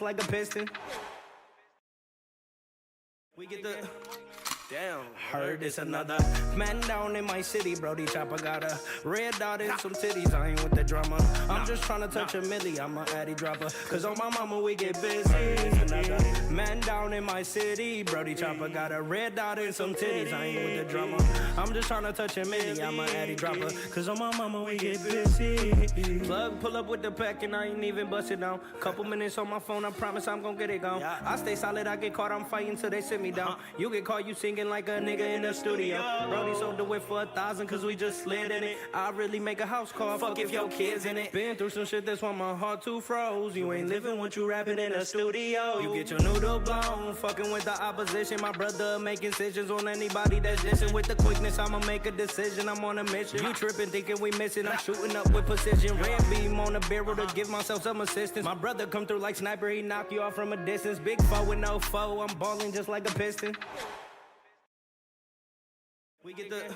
like a piston. We get the damn. Heard it's another man down in my city, Brody Chopper got a red dot and some titties. I ain't with the drama. I'm just trying to touch a milli. I'm a addy dropper. Cause on my mama we get busy. It's another man down in my city, Brody Chopper got a red dot and some titties. I ain't with the drama. I'm just trying to touch a milli. I'm a addy dropper. Cause on my mama we get busy. Plug pull up with the pack and I ain't even bust it down. Couple minutes on my phone, I promise I'm gonna get it gone. I stay solid, I get caught, I'm fighting till they sit me down. You get caught, you singing like a nigga in the studio. Brody sold the whip for 1,000 cause we just slid in it. I really make a house call, fuck if your kids in it. Been through some shit that's why my heart too froze. You ain't living what you rapping in a studio. You get your noodle blown, fucking with the opposition. My brother making decisions on anybody that's dissing. With the quickness, I'ma make a decision, I'm on a mission. You tripping, thinking we missing, I'm shooting up with precision. Red beam on the barrel to give myself some assistance. My brother come through like sniper, he knock you off from a distance. Big foe with no foe, I'm balling just like a piston. We get the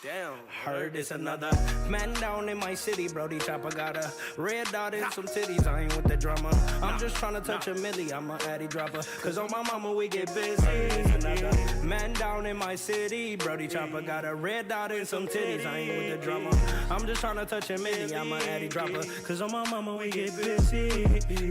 damn. Heard it's another man down in my city, Brody Chopper got a red dot and some titties. I ain't with the drama. I'm just trying to touch a milli. I'm a addy dropper. Cause on my mama we get busy. It's another man down in my city, Brody Chopper got a red dot and some titties. I ain't with the drama. I'm just trying to touch a milli. I'm a addy dropper. Cause on my mama we get busy.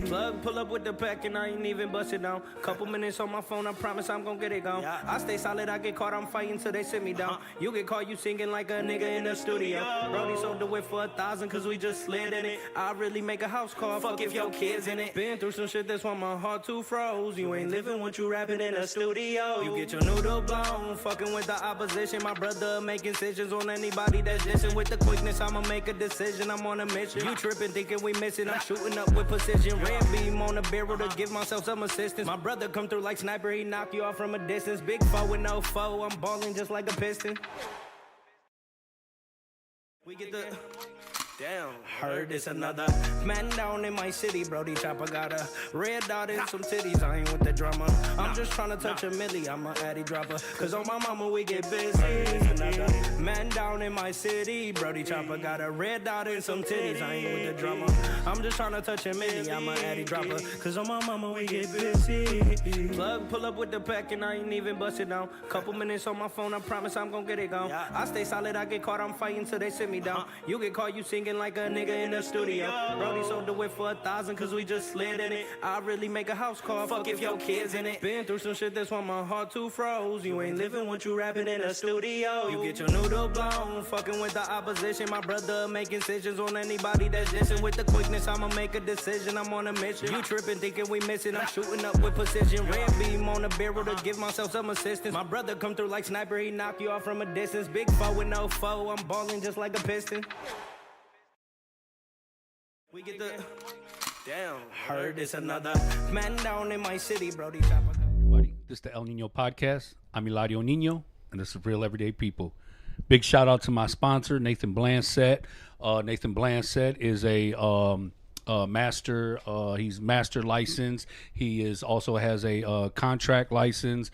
Plug pull up with the pack and I ain't even bust it down. Couple minutes on my phone, I promise I'm gonna get it gone. I stay solid, I get caught, I'm fighting till they sit me down. You get caught, you singing like a nigga in the studio. Brody sold the whip for 1,000 cause we just slid in it. I really make a house call, fuck if your kids in it. Been through some shit that's why my heart too froze. You ain't living what you rapping in a studio. You get your noodle blown, fucking with the opposition. My brother making decisions on anybody that's dissing. With the quickness, I'ma make a decision, I'm on a mission. You tripping, thinking we missing, I'm shooting up with precision. Red beam on the barrel to give myself some assistance. My brother come through like sniper, he knock you off from a distance. Big foe with no foe, I'm balling just like a piston. We get the damn. Heard it's another man down in my city, Brody Chopper got a red dot and some titties. I ain't with the drama. I'm just trying to touch a milli. I'm a addy dropper. Cause on my mama we get busy. It's another man down in my city, Brody Chopper got a red dot and some titties. I ain't with the drama. I'm just trying to touch a milli. I'm a addy dropper. Cause on my mama we get busy. Plug pull up with the pack and I ain't even bust it down. Couple minutes on my phone, I promise I'm gonna get it gone. I stay solid, I get caught, I'm fighting till they sit me down. You get caught, you singing like a nigga in the studio. Brody sold the whip for 1,000 cause we just slid in it. I really make a house call, fuck if your kids in it. Been through some shit that's why my heart too froze. You ain't living what you rapping in a studio. You get your noodle blown, fucking with the opposition. My brother making decisions on anybody that's dissing. With the quickness, I'ma make a decision, I'm on a mission. You tripping, thinking we missing, I'm shooting up with precision. Red beam on the barrel to give myself some assistance. My brother come through like sniper, he knock you off from a distance. Big foe with no foe, I'm balling just like a piston. We get the damn. Heard it's another man down in my city, Brody Chopper. Everybody, this is the El Nino Podcast. I'm Eladio Nino, and this is Real Everyday People. Big shout out to my sponsor, Nathan Blanset. Nathan Blanset is a master. He's master licensed. He is also has a contract license.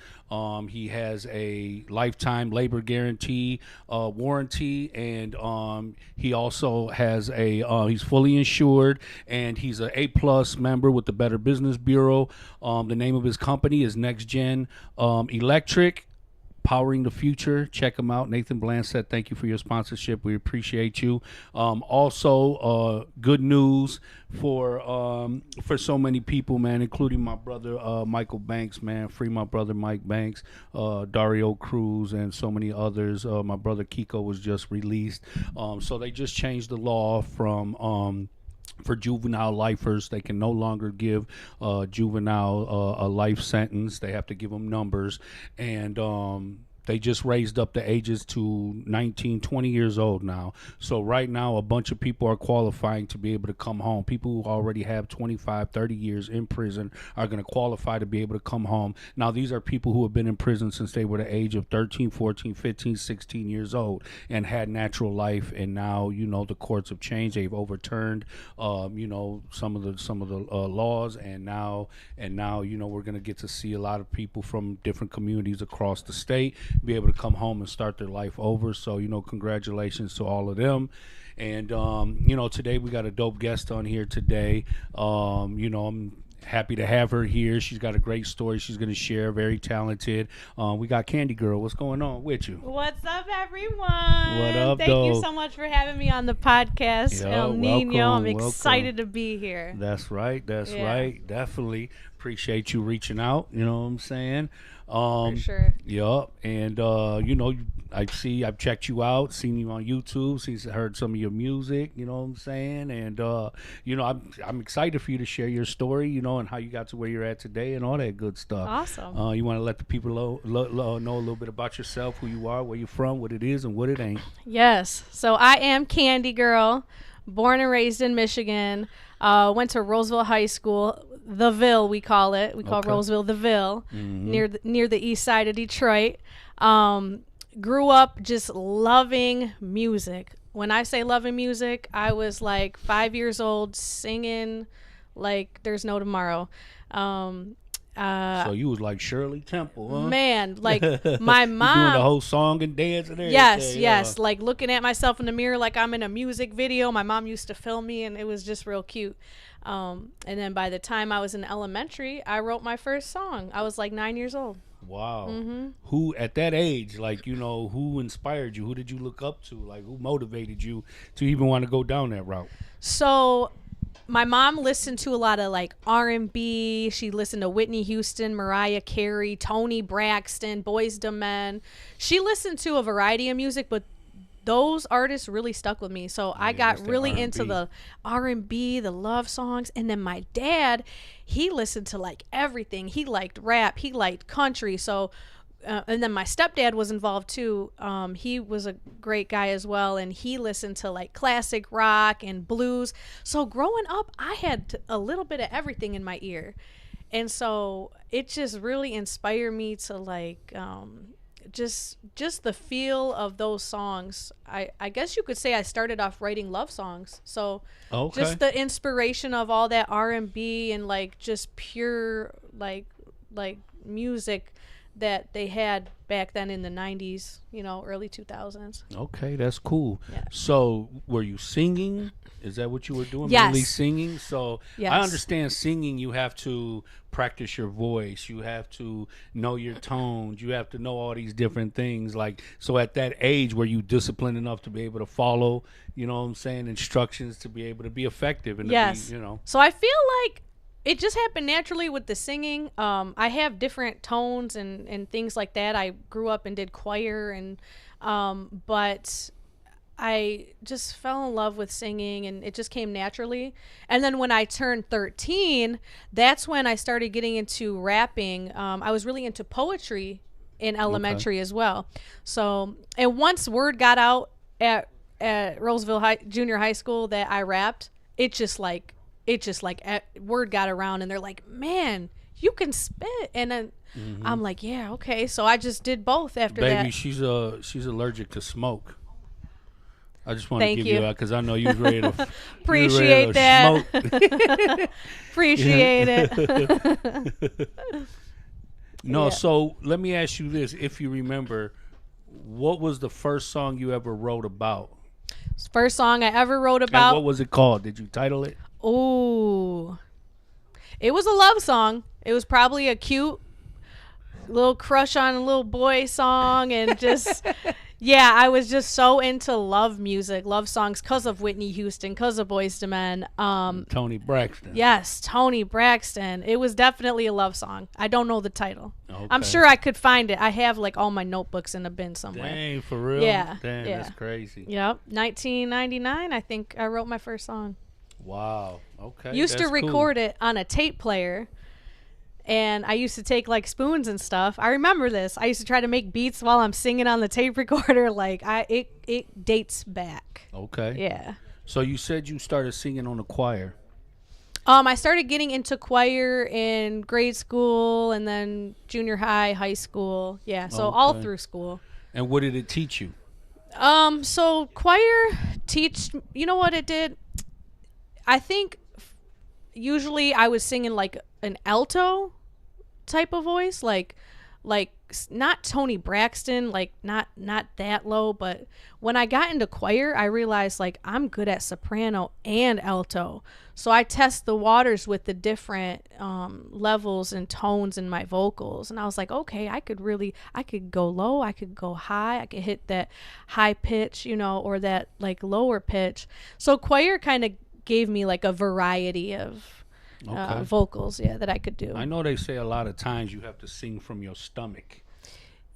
He has a lifetime labor guarantee warranty, and he also has a he's fully insured, and he's an A+ member with the Better Business Bureau. The name of his company is Next Gen Electric. Powering the future. Check him out. Nathan Blanset, thank you for your sponsorship. We appreciate you. Also, good news for so many people, man, including my brother Michael Banks, man. Free my brother Mike Banks, Dario Cruz, and so many others. My brother Kiko was just released. So they just changed the law from for juvenile lifers. They can no longer give juvenile a life sentence. They have to give them numbers, and they just raised up the ages to 19, 20 years old now. So right now, a bunch of people are qualifying to be able to come home. People who already have 25, 30 years in prison are going to qualify to be able to come home. Now, these are people who have been in prison since they were the age of 13, 14, 15, 16 years old and had natural life. And now, you know, the courts have changed. They've overturned, you know, some of the laws. And now, you know, we're going to get to see a lot of people from different communities across the state be able to come home and start their life over. So, you know, congratulations to all of them. And, you know, today we got a dope guest on here today. You know, Happy to have her here. She's got a great story she's going to share. Very talented. We got Candy Girl. What's going on with you? What's up, everyone? What up, Thank though? you so much for having me on the podcast, Yo, El Nino. I'm welcome. excited to be here. That's right. That's Yeah. right. Definitely appreciate you reaching out. You know what I'm saying? For sure. Yup. And I've checked you out, seen you on YouTube, heard some of your music. You know what I'm saying? And I'm excited for you to share your story. And how you got to where you're at today and all that good stuff. Awesome. You want to let the people know a little bit about yourself, who you are, where you're from, what it is, and what it ain't. Yes. So I am Candy Girl, born and raised in Michigan. Went to Roseville High School, the Ville we call it. We call Okay. Roseville the Ville, near the east side of Detroit. Grew up just loving music. When I say loving music, I was like 5 years old singing like there's no tomorrow. So you was like Shirley Temple, huh? Man, like my Doing the mom. whole song and dance and everything. Yes. Like looking at myself in the mirror like I'm in a music video. My mom used to film me, and it was just real cute. And then by the time I was in elementary, I wrote my first song. I was like 9 years old. Wow. Mm-hmm. Who at that age, like, who inspired you? Who did you look up to? Like, who motivated you to even want to go down that route? So my mom listened to a lot of like R&B. She listened to Whitney Houston, Mariah Carey, Toni Braxton, Boyz II Men. She listened to a variety of music, but those artists really stuck with me. So I got that's that really R&B. into the R&B, the love songs. And then my dad, he listened to like everything. He liked rap. He liked country. So and then my stepdad was involved too. He was a great guy as well, and he listened to like classic rock and blues. So growing up, I had a little bit of everything in my ear, and so it just really inspired me to like just the feel of those songs. I guess you could say I started off writing love songs. So Okay. just the inspiration of all that R&B and like just pure like music that they had back then in the 90s, early 2000s. Okay, that's cool. Yeah. So, were you singing? Is that what you were doing? Yes. Mainly singing? So, Yes. I understand singing, you have to practice your voice. You have to know your tones. You have to know all these different things. Like, so at that age, were you disciplined enough to be able to follow, instructions to be able to be effective and Yes. to be, So I feel like it just happened naturally with the singing. I have different tones and things like that. I grew up and did choir, and but I just fell in love with singing, and it just came naturally. And then when I turned 13, that's when I started getting into rapping. I was really into poetry in elementary as well. So, and once word got out at Roseville Junior High School that I rapped, it just like word got around, and they're like, man, you can spit. And then I'm like, yeah, okay. So I just did both after Baby, that. she's allergic to smoke. I just want to Thank give you. you that because I know you're ready to Appreciate that. Smoke. Appreciate it. No, Yeah. so let me ask you this: if you remember, what was the first song you ever wrote about? First song I ever wrote And about. what was it called? Did you title it? Ooh. It was a love song. It was probably a cute little crush on a little boy song, and just yeah, I was just so into love music, love songs, because of Whitney Houston, because of Boyz II Men. Tony Braxton. Yes, Toni Braxton. It was definitely a love song. I don't know the title. I'm Okay. sure I could find it. I have like all my notebooks in a bin somewhere. Dang, for real? Yeah, Dang, yeah. that's crazy. Yep, 1999. I think I wrote my first song. Wow. Okay. Used to that's cool. record it on a tape player, and I used to take like spoons and stuff. I remember this. I used to try to make beats while I'm singing on the tape recorder. Like it dates back. Okay. Yeah. So you said you started singing on the choir. I started getting into choir in grade school, and then junior high, high school. Yeah, so all Okay. through school. And what did it teach you? So choir you know what it did? I think usually I was singing like an alto type of voice, like not Tony Braxton, like not that low, but when I got into choir, I realized like I'm good at soprano and alto. So I test the waters with the different levels and tones in my vocals, and I was like, okay, I could go low, I could go high, I could hit that high pitch, or that like lower pitch. So choir kind of gave me like a variety of vocals, that I could do. I know they say a lot of times you have to sing from your stomach.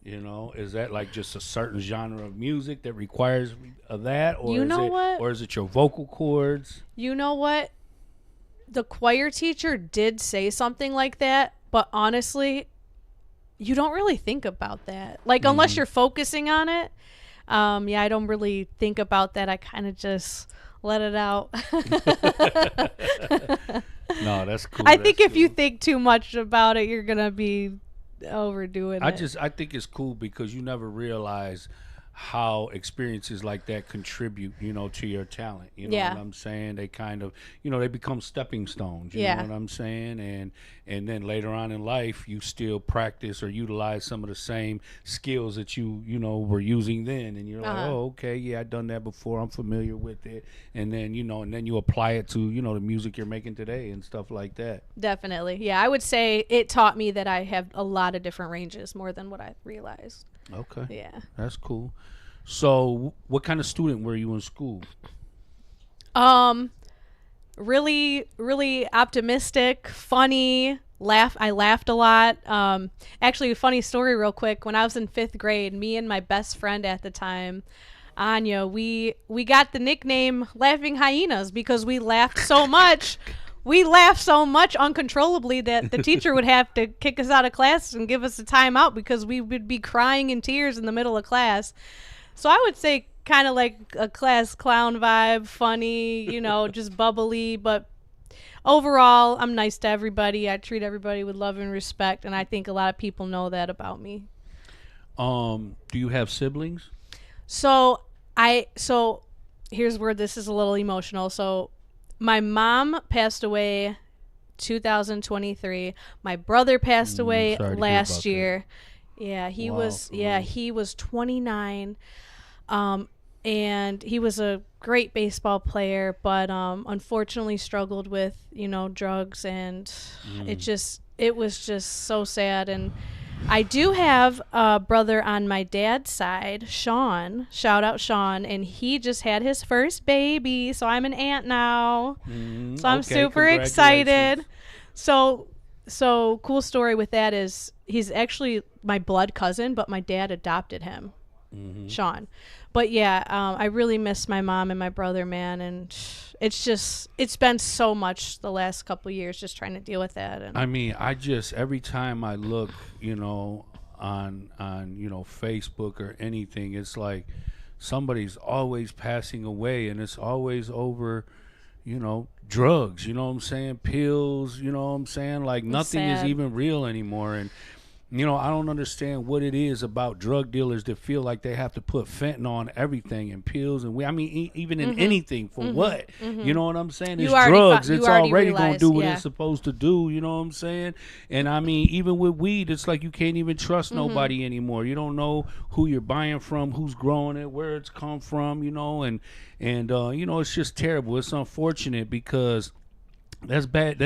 Is that like just a certain genre of music that requires that, or or is it your vocal cords? You know what? The choir teacher did say something like that, but honestly, you don't really think about that. Like, unless you're focusing on it. I don't really think about that. I kind of just let it out. No, that's cool. I think if you think too much about it, you're going to be overdoing it. I think it's cool because you never realize how experiences like that contribute, to your talent. You know what I'm saying? They kind of, they become stepping stones. You know what I'm saying? And then later on in life, you still practice or utilize some of the same skills that you were using then. And you're like, oh, okay, yeah, I've done that before. I'm familiar with it. And then, and then you apply it to, the music you're making today and stuff like that. Definitely. Yeah, I would say it taught me that I have a lot of different ranges, more than what I realized. Okay. Yeah. That's cool. So, what kind of student were you in school? Really, really optimistic, funny. I laughed a lot. Actually, a funny story real quick. When I was in 5th grade, me and my best friend at the time, Anya, we got the nickname Laughing Hyenas because we laughed so much. We laughed so much uncontrollably that the teacher would have to kick us out of class and give us a timeout because we would be crying in tears in the middle of class. So I would say kind of like a class clown vibe, funny, just bubbly. But overall, I'm nice to everybody. I treat everybody with love and respect, and I think a lot of people know that about me. Do you have siblings? So here's where this is a little emotional. So my mom passed away 2023. My brother passed away last year. Yeah, he was 29. And he was a great baseball player, but unfortunately struggled with, drugs, and it was just so sad. And I do have a brother on my dad's side, Sean. Shout out Sean, and he just had his first baby, so I'm an aunt now. So I'm super excited. So cool story with that is he's actually my blood cousin, but my dad adopted him, Sean. But yeah, I really miss my mom and my brother, man, and it's been so much the last couple of years just trying to deal with that. And I mean, every time I look, on Facebook or anything, it's like somebody's always passing away, and it's always over, drugs, you know what I'm saying? Pills, you know what I'm saying? Like nothing is even real anymore. And I don't understand what it is about drug dealers that feel like they have to put fentanyl on everything and pills and even in anything for what? You know what I'm saying? It's drugs. It's already going to do what it's supposed to do. You know what I'm saying? And I mean, even with weed, it's like you can't even trust nobody anymore. You don't know who you're buying from, who's growing it, where it's come from, and it's just terrible. It's unfortunate because that's bad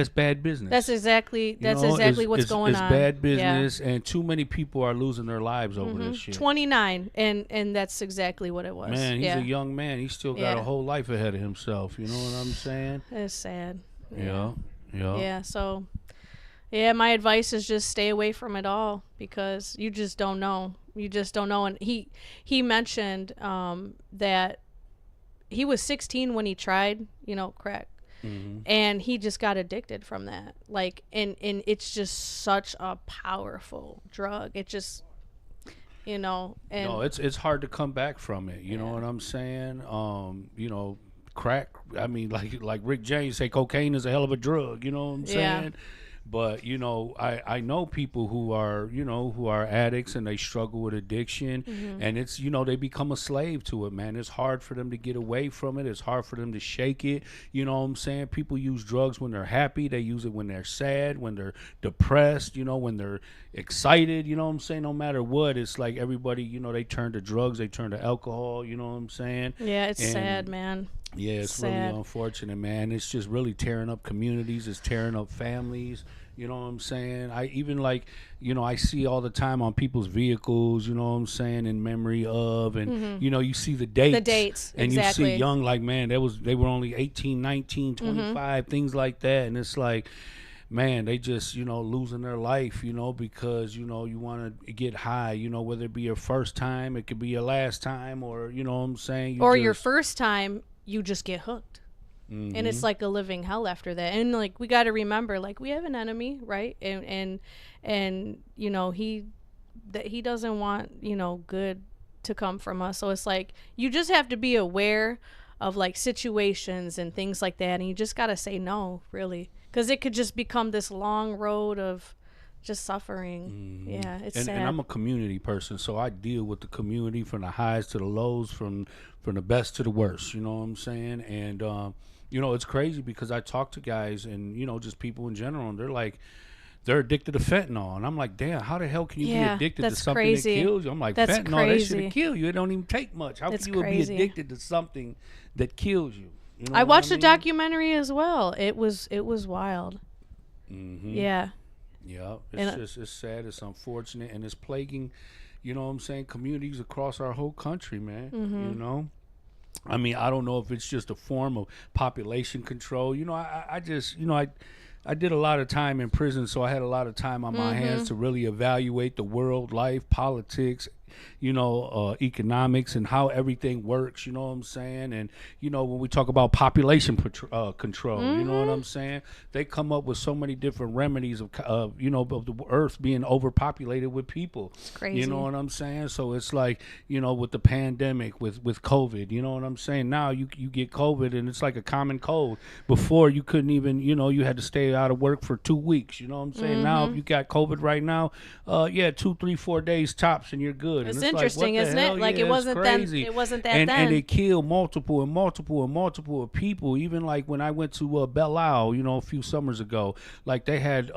business. That's exactly what's going on. It's bad business, and too many people are losing their lives over this shit. 29, and that's exactly what it was. Man, he's a young man. He's still got a whole life ahead of himself. You know what I'm saying? It's sad. Yeah. Yeah, so my advice is just stay away from it all because you just don't know. And he mentioned that he was 16 when he tried, crack. And he just got addicted from that. Like, and it's just such a powerful drug. It just, and no, it's hard to come back from it. You know what I'm saying? Crack. I mean, like Rick James say, cocaine is a hell of a drug. You know what I'm saying? But you know, I know people who are, you know, who are addicts and they struggle with addiction, and it's, you know, they become a slave to it, man. It's hard for them to get away from it. It's hard for them to shake it. You know what I'm saying? People use drugs when they're happy. They use it when they're sad, when they're depressed, you know, when they're excited. You know what I'm saying? No matter what, it's like everybody, you know, they turn to drugs, they turn to alcohol. You know what I'm saying? Yeah, it's And sad, man. yeah, it's Sad. really unfortunate, man. It's just really tearing up communities. It's tearing up families. You know what I'm saying? I even like, you know, I see all the time on people's vehicles, you know what I'm saying, in memory of, and, you know, you see the dates. The dates, And you exactly. see young, like, man, they were only 18, 19, 25, things like that. And it's like, man, they just, you know, losing their life, you know, because, you know, you want to get high, you know, whether it be your first time, it could be your last time, or, you know what I'm saying? Or your first time, you just get hooked. And Mm-hmm. it's like a living hell after that. And like we got to remember, like we have an enemy, right? And you know, he doesn't want, you know, good to come from us. So it's like you just have to be aware of like situations and things like that, and you just got to say no, really, cuz it could just become this long road of just suffering. Yeah, it's sad. And I'm a community person, so I deal with the community from the highs to the lows, from the best to the worst. You know what I'm saying? And you know, it's crazy because I talk to guys and, you know, just people in general, and they're like, they're addicted to fentanyl, and I'm like, damn, how the hell can you Yeah, be addicted to that's something crazy. that kills you? I'm like, That's fentanyl, that crazy. should kill you. It don't even take much. How That's can you crazy. be addicted to something that kills you? You know I what watched a mean? documentary as well. It was wild. Mm-hmm. Yeah. Yeah, And, it's sad, it's unfortunate, and it's plaguing, you know what I'm saying, communities across our whole country, man. You know, I mean, I don't know if it's just a form of population control. You know, I just, you know, I did a lot of time in prison, so I had a lot of time on my hands to really evaluate the world, life, politics, you know, economics and how everything works, you know what I'm saying? And, you know, when we talk about population control, you know what I'm saying? They come up with so many different remedies of you know, of the earth being overpopulated with people. It's crazy. You know what I'm saying? So it's like, you know, with the pandemic, with COVID, you know what I'm saying? Now you get COVID and it's like a common cold. Before you couldn't even, you know, you had to stay out of work for 2 weeks, you know what I'm saying? Now if you got COVID right now, yeah, 2, 3, 4 days tops and you're good. It's And interesting, like, what the isn't it? hell? Like, it Yeah, it's wasn't then- crazy. it wasn't that and, then. And it killed multiple of people. Even like when I went to Belle Isle, you know, a few summers ago, like they had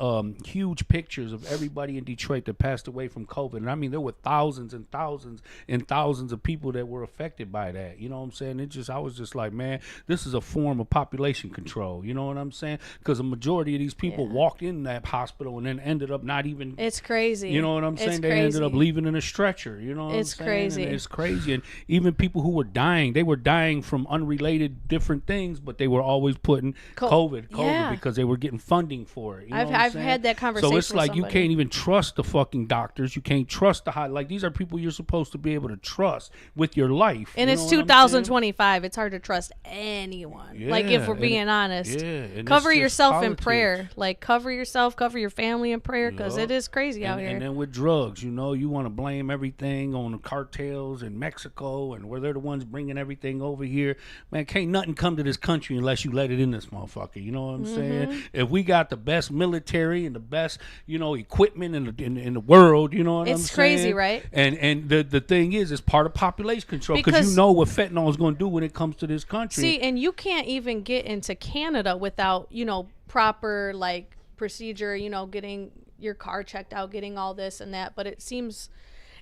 huge pictures of everybody in Detroit that passed away from COVID. And I mean, there were thousands and thousands and thousands of people that were affected by that. You know what I'm saying? I was just like, man, this is a form of population control. You know what I'm saying? Because a majority of these people walked in that hospital and then ended up not even. It's crazy. You know what I'm saying? It's They ended up crazy. leaving in a stretcher. You know what It's I'm saying? crazy. And it's crazy. And even people who were dying, they were dying from unrelated different things, but they were always putting COVID Yeah. because they were getting funding for it. You know I've what I'm saying? had that conversation So it's with like you somebody. can't even trust the fucking doctors. You can't trust the high. Like, these are people you're supposed to be able to trust with your life. And you it's know what I'm saying? 2025. It's hard to trust anyone. Like, if we're and being it- honest. yeah, and Cover it's just yourself in politics. prayer. Like, cover yourself, cover your family in prayer, because Yup. it is crazy out and, here. And then with drugs, you know, you want to blame everything on the cartels in Mexico and where they're the ones bringing everything over here. Man, can't nothing come to this country unless you let it in this motherfucker. You know what I'm saying? If we got the best military and the best, you know, equipment in the world, you know what I'm saying? It's crazy, right? And the thing is, it's part of population control because Because- you know what fentanyl is going to do when it comes to this country. See, and you can't even get into Canada without, you know, proper like procedure, you know, getting your car checked out, getting all this and that. But it seems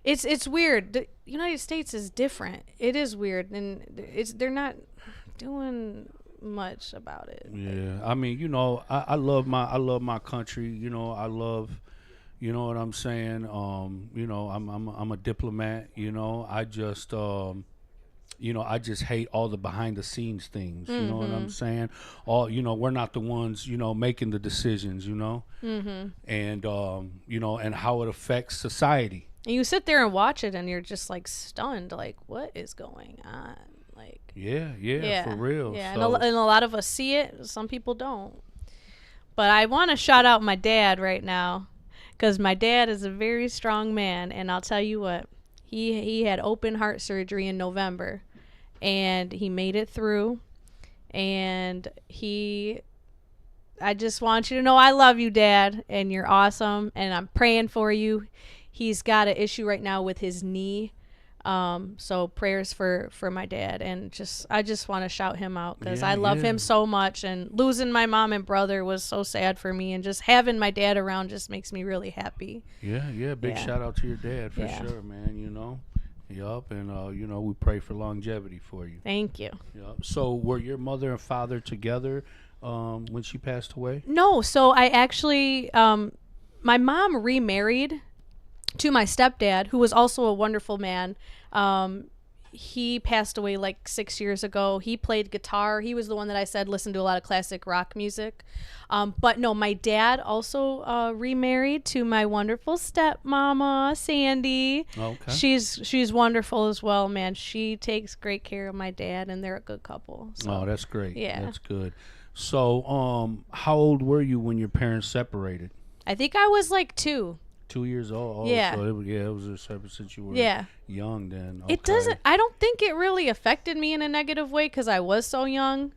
it's weird. The United States is different. It is weird, and they're not doing much about it. Yeah, I mean, you know, I love my country. You know, I love, you know what I'm saying. You know, I'm a diplomat. You know, I just you know, I just hate all the behind the scenes things. You know what I'm saying? All, you know, we're not the ones, you know, making the decisions. You know, and you know, and how it affects society. And you sit there and watch it, and you're just like stunned, like, what is going on? Like, Yeah, for real. Yeah, So, and a lot of us see it. Some people don't. But I want to shout out my dad right now, because my dad is a very strong man, and I'll tell you what, he had open heart surgery in November, and he made it through, and he I just want you to know I love you, Dad, and you're awesome, and I'm praying for you. He's got an issue right now with his knee. So prayers for my dad, and I just want to shout him out because I love him so much, and losing my mom and brother was so sad for me, and just having my dad around just makes me really happy. Big shout out to your dad for sure, man. Yup, and we pray for longevity for you. Thank you. Yup. So were your mother and father together when she passed away? No, so I actually my mom remarried to my stepdad, who was also a wonderful man. He passed away like 6 years ago. He played guitar. He was the one that I said listened to a lot of classic rock music. But no, my dad also remarried to my wonderful stepmama, Sandy. Okay. She's wonderful as well, man. She takes great care of my dad, and they're a good couple. So. Oh, that's great. Yeah. That's good. So, how old were you when your parents separated? I think I was like 2. 2 years old. Oh, Yeah. So it was a separate since you were young then. Okay. It doesn't. I don't think it really affected me in a negative way because I was so young,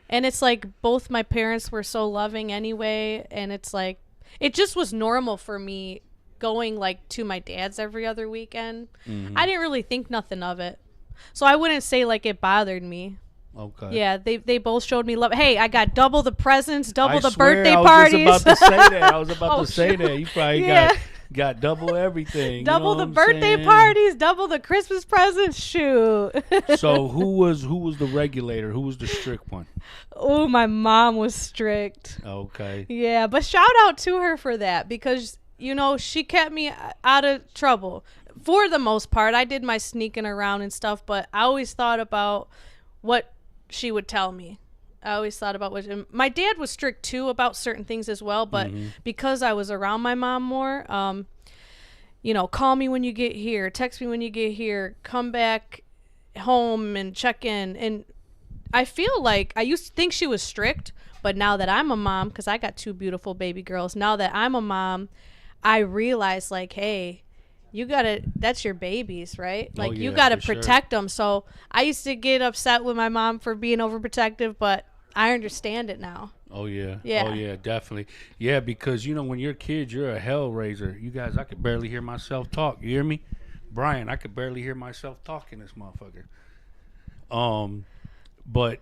and it's like both my parents were so loving anyway, and it's like it just was normal for me going like to my dad's every other weekend. Mm-hmm. I didn't really think nothing of it, so I wouldn't say like it bothered me. Okay. Yeah, they both showed me love. Hey, I got double the presents, double the swear, birthday parties. I was just about to say that. I was about Oh, to say that. You probably got double everything. Double you know the what I'm birthday saying? parties, double the Christmas presents. Shoot. So who was the regulator? Who was the strict one? Oh, my mom was strict. Okay. Yeah, but shout out to her for that because, she kept me out of trouble. For the most part, I did my sneaking around and stuff, but I always thought about what she would tell me. I always thought about my dad was strict too about certain things as well, but because I was around my mom more, call me when you get here, text me when you get here, come back home and check in. And I feel like I used to think she was strict, but now that I'm a mom, because I got 2 beautiful baby girls, now that I'm a mom, I realize like, hey, that's your babies, right? Like you gotta protect them. So I used to get upset with my mom for being overprotective, but I understand it now. Oh yeah. Yeah. Oh yeah, definitely. Yeah, because when you're kids, you're a hell raiser. You guys, I could barely hear myself talk. You hear me? Brian, I could barely hear myself talking this motherfucker. But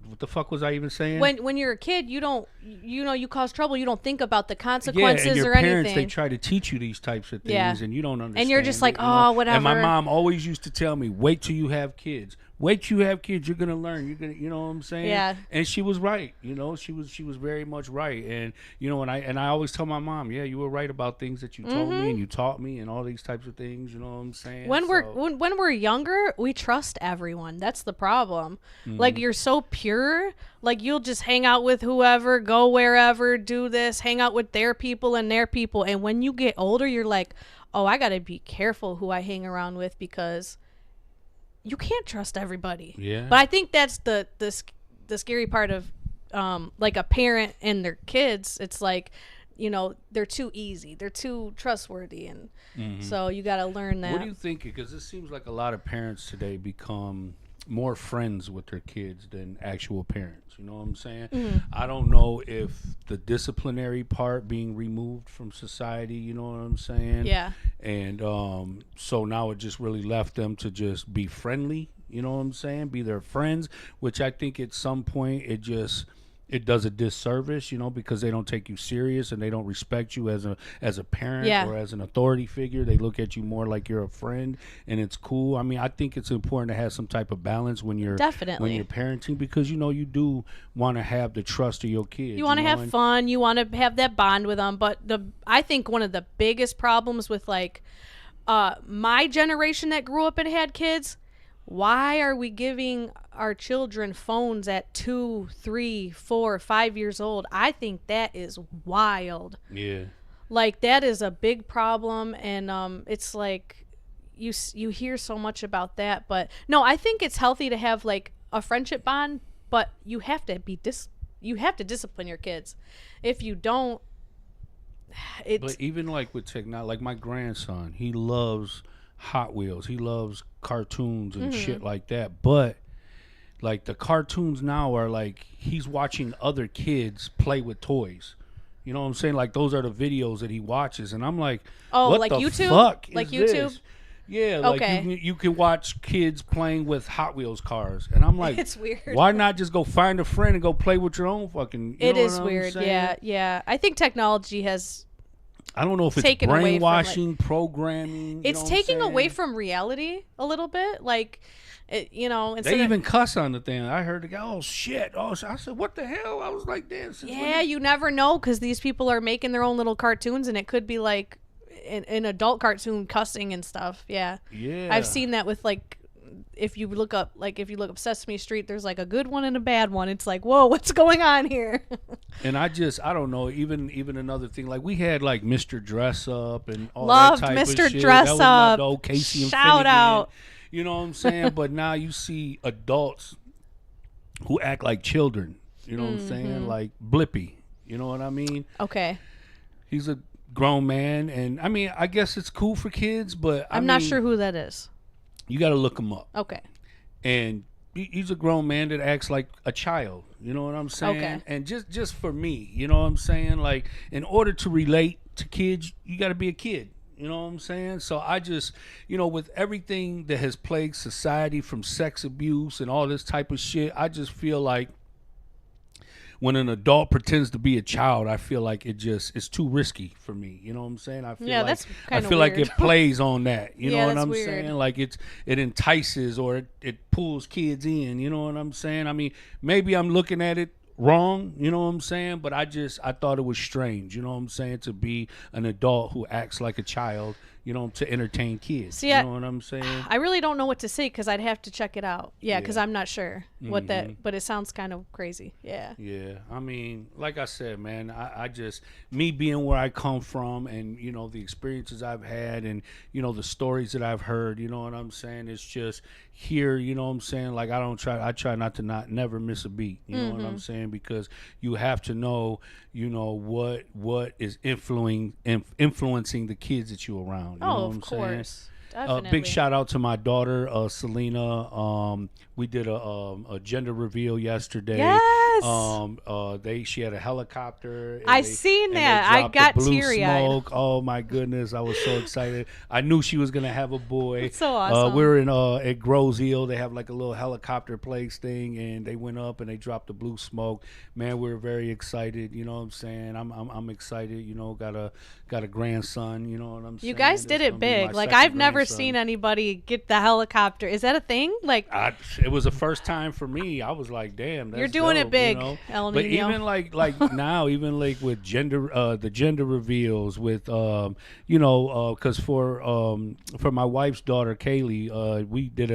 what the fuck was I even saying? When you're a kid, you don't, you cause trouble. You don't think about the consequences and your or parents, anything. they try to teach you these types of things, Yeah. and you don't understand. And you're just like, it, you know? oh, whatever. And my mom always used to tell me, wait till you have kids. Wait till you have kids. You're gonna learn. You're gonna, you know what I'm saying? Yeah. And she was right. She was very much right. And and I always tell my mom, yeah, you were right about things that you told me and you taught me and all these types of things. You know what I'm saying? When we're younger, we trust everyone. That's the problem. Mm-hmm. Like you're so pure, like you'll just hang out with whoever, go wherever, do this, hang out with their people and their people. And when you get older, you're like, oh, I gotta be careful who I hang around with because you can't trust everybody. Yeah. But I think that's the scary part of like a parent and their kids. It's like, they're too easy. They're too trustworthy. And so you got to learn that. What do you think? Because it seems like a lot of parents today become more friends with their kids than actual parents. You know what I'm saying? I don't know if the disciplinary part being removed from society, you know what I'm saying? Yeah. And so now it just really left them to just be friendly, you know what I'm saying? Be their friends, which I think at some point it does a disservice, because they don't take you serious and they don't respect you as a parent or as an authority figure. They look at you more like you're a friend, and it's cool. I mean, I think it's important to have some type of balance when you're parenting, because you do want to have the trust of your kids. You want to have fun. You want to have that bond with them. But I think one of the biggest problems with like my generation that grew up and had kids. Why are we giving our children phones at 2, 3, 4, 5 years old? I think that is wild. Yeah. Like that is a big problem, and it's like you hear so much about that, but no, I think it's healthy to have like a friendship bond, but you have to discipline your kids. If you don't, But even like with technology, like my grandson, he loves Hot Wheels. He loves cartoons and shit like that. But like the cartoons now are like he's watching other kids play with toys. You know what I'm saying? Like those are the videos that he watches, and I'm like, Oh, what like the YouTube? fuck Like is YouTube? this? Yeah, like Okay. you can watch kids playing with Hot Wheels cars, and I'm like, It's weird. Why not just go find a friend and go play with your own fucking? You It know is what I'm weird. saying? Yeah, yeah. I think technology has I don't know if it's taken away from, like- brainwashing, programming. it's you know taking what I'm away saying? from reality a little bit. Like, instead They of, even cuss on the thing. I heard the guy, oh shit. Oh, I said, what the hell? I was like, damn. since when yeah, you never know because these people are making their own little cartoons, and it could be like an adult cartoon cussing and stuff. Yeah, Yeah. I've seen that with like. If you look up Sesame Street, there's like a good one and a bad one. It's like, whoa, what's going on here? And I don't know. Even another thing, like we had like Mr. Dress Up and all Loved that type Mr. of shit. Dress That was my Up. dog, Casey and Shout Finnegan. out. You know what I'm saying? But now you see adults who act like children. You know what I'm saying? Like Blippy. You know what I mean? Okay, He's a grown man, and I mean, I guess it's cool for kids, but I'm not sure who that is. You got to look him up. Okay, And he's a grown man that acts like a child. You know what I'm saying? Okay. And just for me, you know what I'm saying? Like, in order to relate to kids, you got to be a kid. You know what I'm saying? So I just, with everything that has plagued society from sex abuse and all this type of shit, I just feel like when an adult pretends to be a child, I feel like it's too risky for me. You know what I'm saying? I feel Yeah, like that's kinda like weird. it plays on that. You Yeah, know what that's I'm weird. saying? Like it entices or it pulls kids in. You know what I'm saying? I mean, maybe I'm looking at it wrong, you know what I'm saying? But I thought it was strange, you know what I'm saying, to be an adult who acts like a child, to entertain kids. See, you know what I'm saying? I really don't know what to say because I'd have to check it out. Yeah, because Yeah. I'm not sure what that, but it sounds kind of crazy. Yeah. Yeah, I mean, like I said, man, I just, me being where I come from and, the experiences I've had and, the stories that I've heard, you know what I'm saying? It's just here, you know what I'm saying? Like, I try not to never miss a beat, you know what I'm saying? Because you have to know, what is influencing the kids that you're around. You know what Of I'm saying? course. Definitely. Big shout out to my daughter, Selena. We did a gender reveal yesterday. Yes. She had a helicopter. And I seen and they that. I dropped the got blue teary-eyed. smoke. Oh my goodness, I was so excited. I knew she was gonna have a boy. That's so awesome. We were in at Grows Hill. They have like a little helicopter place thing, and they went up and they dropped the blue smoke. Man, we were very excited. You know what I'm saying? I'm excited. Got a grandson. You know what I'm saying? You guys did That's it gonna be my big. Like, second I've never grandson. seen anybody get the helicopter. Is that a thing? Like, It was the first time for me. I was like, damn, that's You're doing it dope, big, you know? El But Nino. even like now, even like with the gender reveals with because for my wife's daughter Kaylee, we did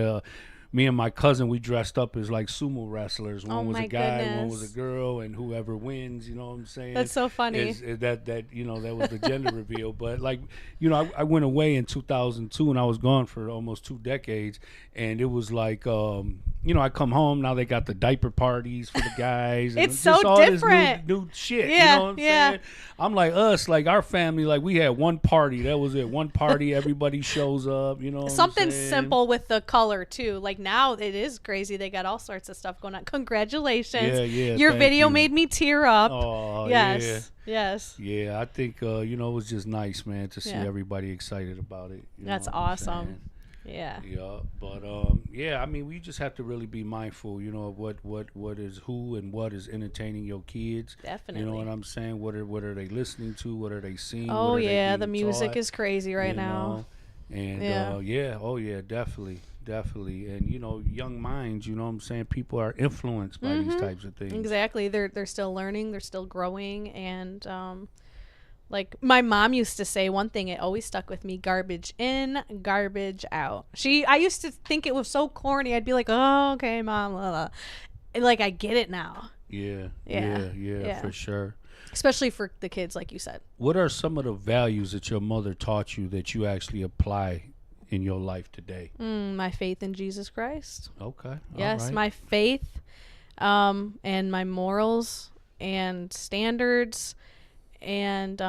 me and my cousin, we dressed up as like sumo wrestlers. One Oh was my a guy, one goodness. was a girl, and whoever wins, you know what I'm saying? That's so funny. is that that was the gender reveal. But like, I went away in 2002 and I was gone for almost 2 decades, and it was like I come home, now they got the diaper parties for the guys. And It's just so all this different. new shit. Yeah, You know what I'm yeah. saying? I'm like like our family, like we had one party. That was it. One party, everybody shows up, you know what something I'm saying? simple with the color, too. Like, now it is crazy. They got all sorts of stuff going on. Congratulations. Yeah, Your thank video you. made me tear up. Oh, Yes. Yes. Yeah, I think it was just nice, man, to see Yeah. everybody excited about it. You know That's what I'm awesome. saying? Yeah. Yeah, but I mean, we just have to really be mindful, of what is who and what is entertaining your kids. Definitely. You know what I'm saying? What are they listening to? What are they seeing? Oh, what are they yeah. The being music taught, is crazy right you now. know? And Yeah. definitely. And young minds, you know what I'm saying? People are influenced by these types of things. Exactly. They're still learning. They're still growing. And, like my mom used to say one thing, it always stuck with me: garbage in, garbage out. I used to think it was so corny. I'd be like, oh, okay, mom, blah, blah. And like, I get it now, Yeah, Yeah. for sure. especially for the kids, like you said. What are some of the values that your mother taught you that you actually apply in your life today? My faith in Jesus Christ. Okay. Yes, all right. my faith, and my morals and standards. And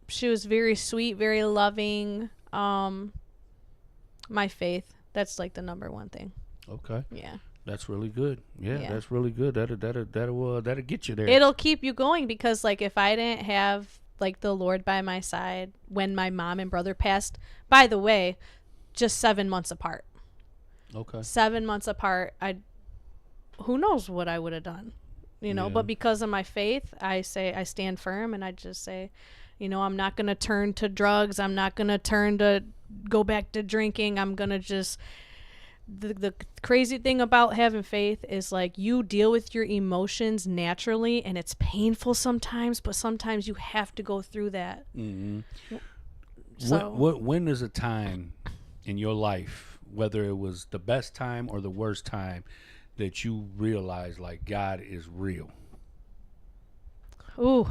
she was very sweet, very loving. My faith. That's like the number one thing. Okay. Yeah. That's really good. Yeah, Yeah. that's really good. That'll get you there. It'll keep you going because, like, if I didn't have, like, the Lord by my side when my mom and brother passed, by the way, just 7 months apart. Okay. 7 months apart, who knows what I would have done, you know? Yeah. But because of my faith, I stand firm, and I just say, you know, I'm not gonna turn to drugs. I'm not gonna go back to drinking. I'm gonna just. The crazy thing about having faith is, like, you deal with your emotions naturally, and it's painful sometimes, but sometimes you have to go through that. Mm-hmm. So When is a time in your life, whether it was the best time or the worst time, that you realize, like, God is real? ooh,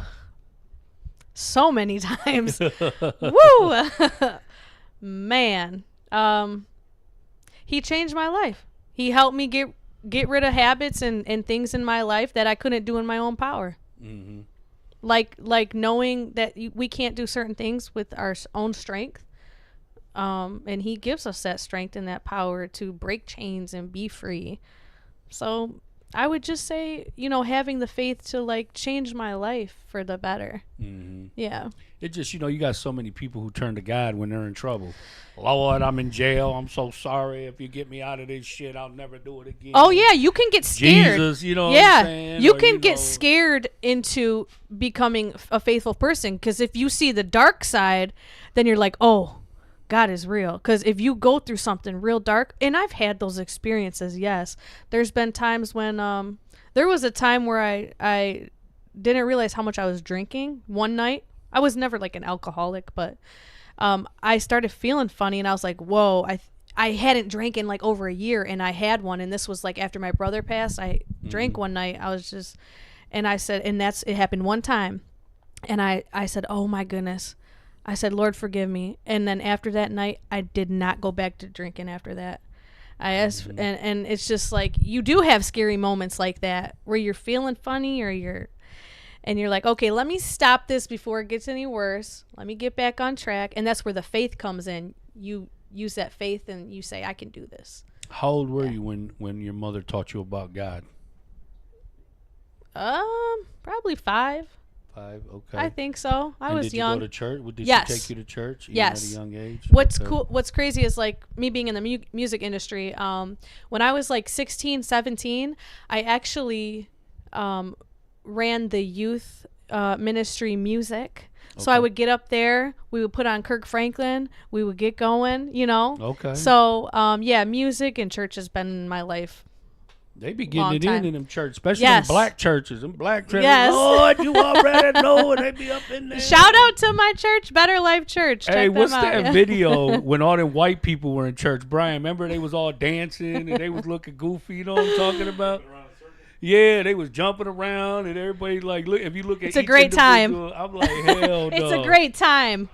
so many times. Woo, man. He changed my life. He helped me get rid of habits and things in my life that I couldn't do in my own power. Mm-hmm. Like knowing that we can't do certain things with our own strength. And he gives us that strength and that power to break chains and be free. So I would just say, you know, having the faith to, like, change my life for the better. Mm-hmm. Yeah. It just, you know, you got so many people who turn to God when they're in trouble. Lord, I'm in jail. I'm so sorry. If you get me out of this shit, I'll never do it again. Oh yeah, you can get scared. Jesus, you know yeah, what I'm saying? you Or, can you get know, scared into becoming a faithful person, because if you see the dark side, then you're like, oh, God is real. Because if you go through something real dark, and I've had those experiences, yes. There's been times when there was a time where I didn't realize how much I was drinking one night. I was never, like, an alcoholic, but I started feeling funny, and I was like, whoa, I hadn't drank in, like, over a year, and I had one, and this was, like, after my brother passed. I drank one night. I was just, and I said, and it happened one time, and I said, oh my goodness. I said, Lord, forgive me. And then after that night, I did not go back to drinking after that. I asked, and it's just like, you do have scary moments like that where you're feeling funny, or you're like, okay, let me stop this before it gets any worse. Let me get back on track. And that's where the faith comes in. You use that faith and you say, I can do this. How old were you when your mother taught you about God? Probably 5. 5, okay. I think so. I was did young. Did you go to church? Did Yes. she take you to church even Yes. at a young age? What's Okay. cool, what's crazy is, like, me being in the music industry, when I was like 16, 17, I actually ran the youth ministry music. So I Okay. would get up there, we would put on Kirk Franklin, we would get going, you know. Okay. So yeah, music and church has been in my life. They be Long getting it time. in them churches, especially Yes. them black churches. Them black churches, Yes. Lord, you already know, and they be up in there. Shout out to my church, Better Life Church. Hey, Check what's them out. that video when all them white people were in church? Brian, remember they was all dancing and they was looking goofy, you know what I'm talking about? Yeah, they was jumping around and everybody, like, look, if you look at It's a each great time. individual, I'm like, hell no. It's a great time.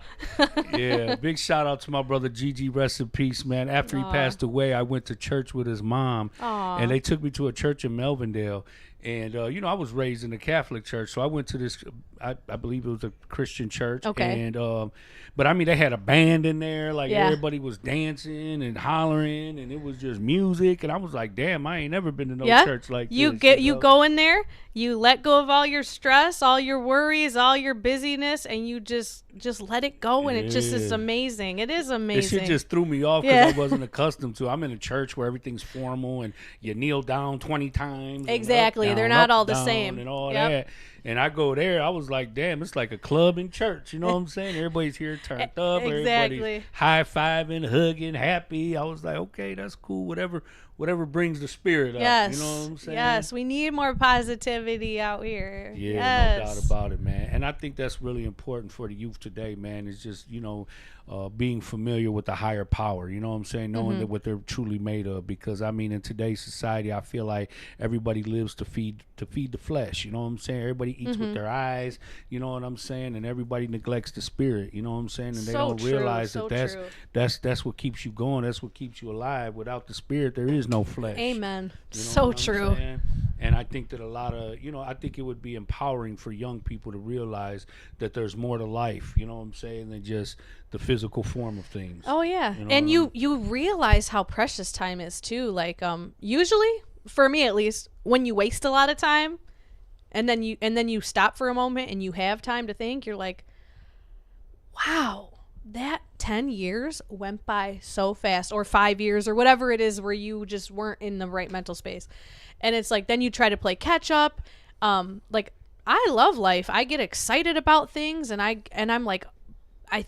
Yeah, big shout out to my brother Gigi, rest in peace, man. After he passed away, I went to church with his mom, Aw. and they took me to a church in Melvindale. And, you know, I was raised in a Catholic church, so I went to this, I believe it was a Christian church. Okay. And, but I mean, they had a band in there, like Yeah. everybody was dancing and hollering, and it was just music. And I was like, damn, I ain't never been to no Yeah. church like You this. you know? go in there, you let go of all your stress, all your worries, all your busyness, and you just let it go, and it just is Yeah. amazing. It is This amazing. shit just threw me off because Yeah. I wasn't accustomed to. I'm in a church where everything's formal and you kneel down 20 times. and Exactly. up, They're down, not up, all the down, same. and all Yep. that. And I go there, I was like, damn, it's like a club in church. You know what I'm saying? Everybody's here turned up. Exactly. Everybody's high-fiving, hugging, happy. I was like, okay, that's cool. Whatever brings the spirit yes. up. You know what I'm saying? Yes. We need more positivity out here. Yeah, yes. no doubt about it, man. And I think that's really important for the youth today, man. Is just, you know, being familiar with the higher power. You know what I'm saying? Knowing that what they're truly made of. Because I mean, in today's society, I feel like everybody lives to feed the flesh. You know what I'm saying? Everybody eats with their eyes. You know what I'm saying? And everybody neglects the spirit. You know what I'm saying? And they So don't true, realize so that true. that's what keeps you going. That's what keeps you alive. Without the spirit, there is no flesh. Amen. You know So what I'm true. saying? And I think that a lot of, you know, I think it would be empowering for young people to realize that there's more to life, you know what I'm saying, than just the physical form of things. Oh yeah. You know And what you realize how precious time is too. Like usually for me at least, when you waste a lot of time and then you stop for a moment and you have time to think, you're like, wow, that 10 years went by so fast, or 5 years, or whatever it is where you just weren't in the right mental space. And it's like, then you try to play catch up. Like, I love life. I get excited about things, and I'm like, I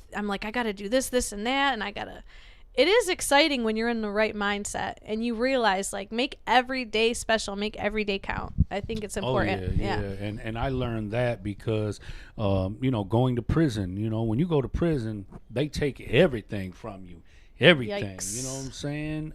gotta do this and that, and it is exciting when you're in the right mindset and you realize, like, make every day special, make every day count. I think it's important. Oh, yeah. And I learned that because, going to prison, when you go to prison, they take everything from you. Everything. Yikes. You know what I'm saying?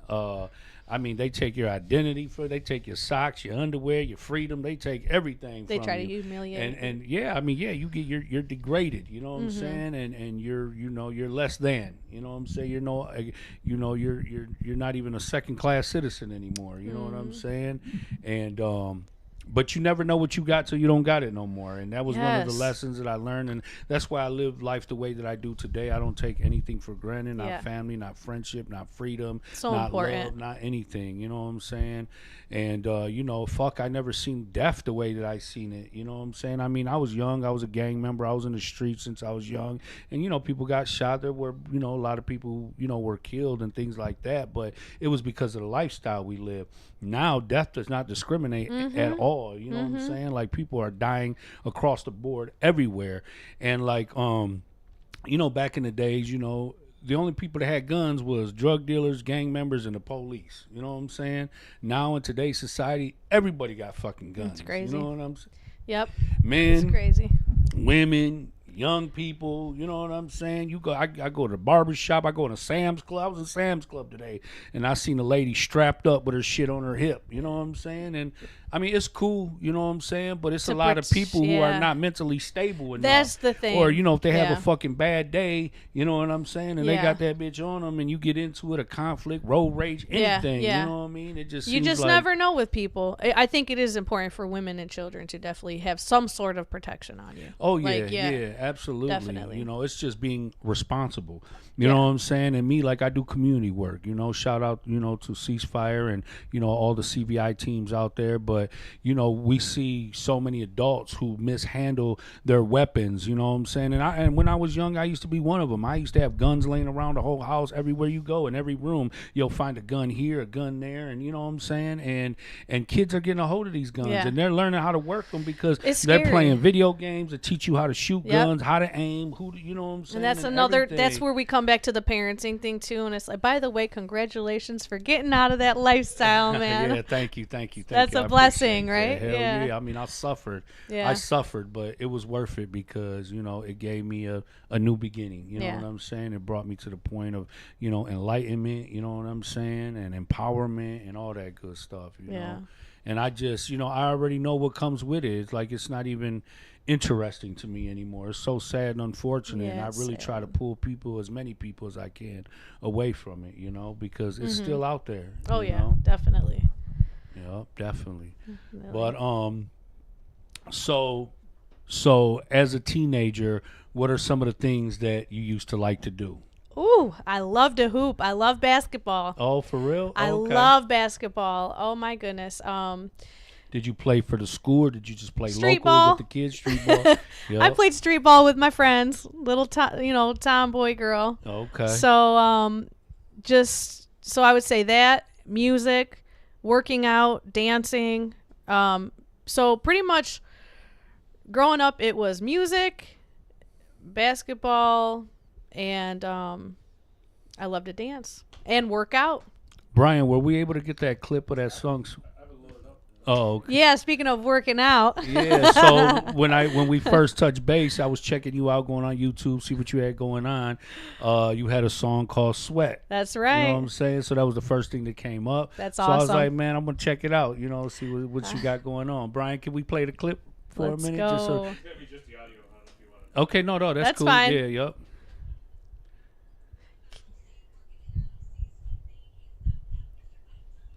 They take your identity they take your socks, your underwear, your freedom. They take everything They from try you. to humiliate. And you get you're degraded, you know what I'm saying? And you're less than, you know what I'm saying? You're not even a second class citizen anymore, you know what I'm saying? And but you never know what you got till you don't got it no more. And that was one of the lessons that I learned. And that's why I live life the way that I do today. I don't take anything for granted, not family, not friendship, not freedom, so not important. love, not anything. You know what I'm saying? And, I never seen death the way that I seen it. You know what I'm saying? I was young. I was a gang member. I was in the streets since I was young. And, people got shot. There were, a lot of people, were killed and things like that. But it was because of the lifestyle we live. Now, death does not discriminate at all. You know what I'm saying? Like, people are dying across the board everywhere. And, like, back in the days, the only people that had guns was drug dealers, gang members, and the police. You know what I'm saying? Now, in today's society, everybody got fucking guns. It's crazy. You know what I'm saying? Yep. Men, It's crazy. women, young people, you know what I'm saying? I go to the barber shop, I go to Sam's Club. I was in Sam's Club today, and I seen a lady strapped up with her shit on her hip. You know what I'm saying? And it's cool, you know what I'm saying? But it's a lot of people who are not mentally stable enough. That's the thing. Or, if they have a fucking bad day, you know what I'm saying? And they Yeah. got that bitch on them, and you get into it, a conflict, road rage, anything. Yeah. You know what I mean? It just You seems just like, never know with people. I think it is important for women and children to definitely have some sort of protection on you. Oh, yeah, Like, yeah, absolutely. definitely. It's just being responsible. You know what I'm saying? And me, like, I do community work, shout out, to Ceasefire and, all the CVI teams out there. But, we see so many adults who mishandle their weapons, you know what I'm saying? And when I was young, I used to be one of them. I used to have guns laying around the whole house. Everywhere you go, in every room, you'll find a gun here, a gun there, and you know what I'm saying? And kids are getting a hold of these guns, and they're learning how to work them because they're playing video games that teach you how to shoot guns, how to aim, you know what I'm saying? And that's where we come back to the parenting thing too. And it's like, by the way, congratulations for getting out of that lifestyle, man. Yeah, thank you. That's a blessing, right? Hell yeah. I suffered. Yeah. I suffered, but it was worth it because, it gave me a new beginning. You know what I'm saying? It brought me to the point of, enlightenment, you know what I'm saying? And empowerment and all that good stuff, you know? And I just, I already know what comes with it. It's like, it's not even interesting to me anymore. It's so sad and unfortunate. And I really try to pull as many people as I can away from it, because it's still out there. Oh, you yeah, know? definitely. Yeah, definitely. Really. But so as a teenager, what are some of the things that you used to like to do? Ooh, I love to hoop. I love basketball. Oh, for real? I love basketball. Oh my goodness. Did you play for the school, or did you just play Street local ball. with the kids? Street ball. Yep. I played street ball with my friends, little tomboy girl. Okay. So so I would say that, music, working out, dancing. So pretty much growing up, it was music, basketball, and I love to dance and work out. Brian, were we able to get that clip of that song? Oh, okay. Yeah, speaking of working out. Yeah, so when we first touched base, I was checking you out, going on YouTube, see what you had going on. You had a song called Sweat. That's right. You know what I'm saying? So that was the first thing that came up. That's so awesome. I was like, man, I'm going to check it out, see what you got going on. Brian, can we play the clip for Let's a minute? go. Okay, no, that's That's cool. fine. Yeah, yup.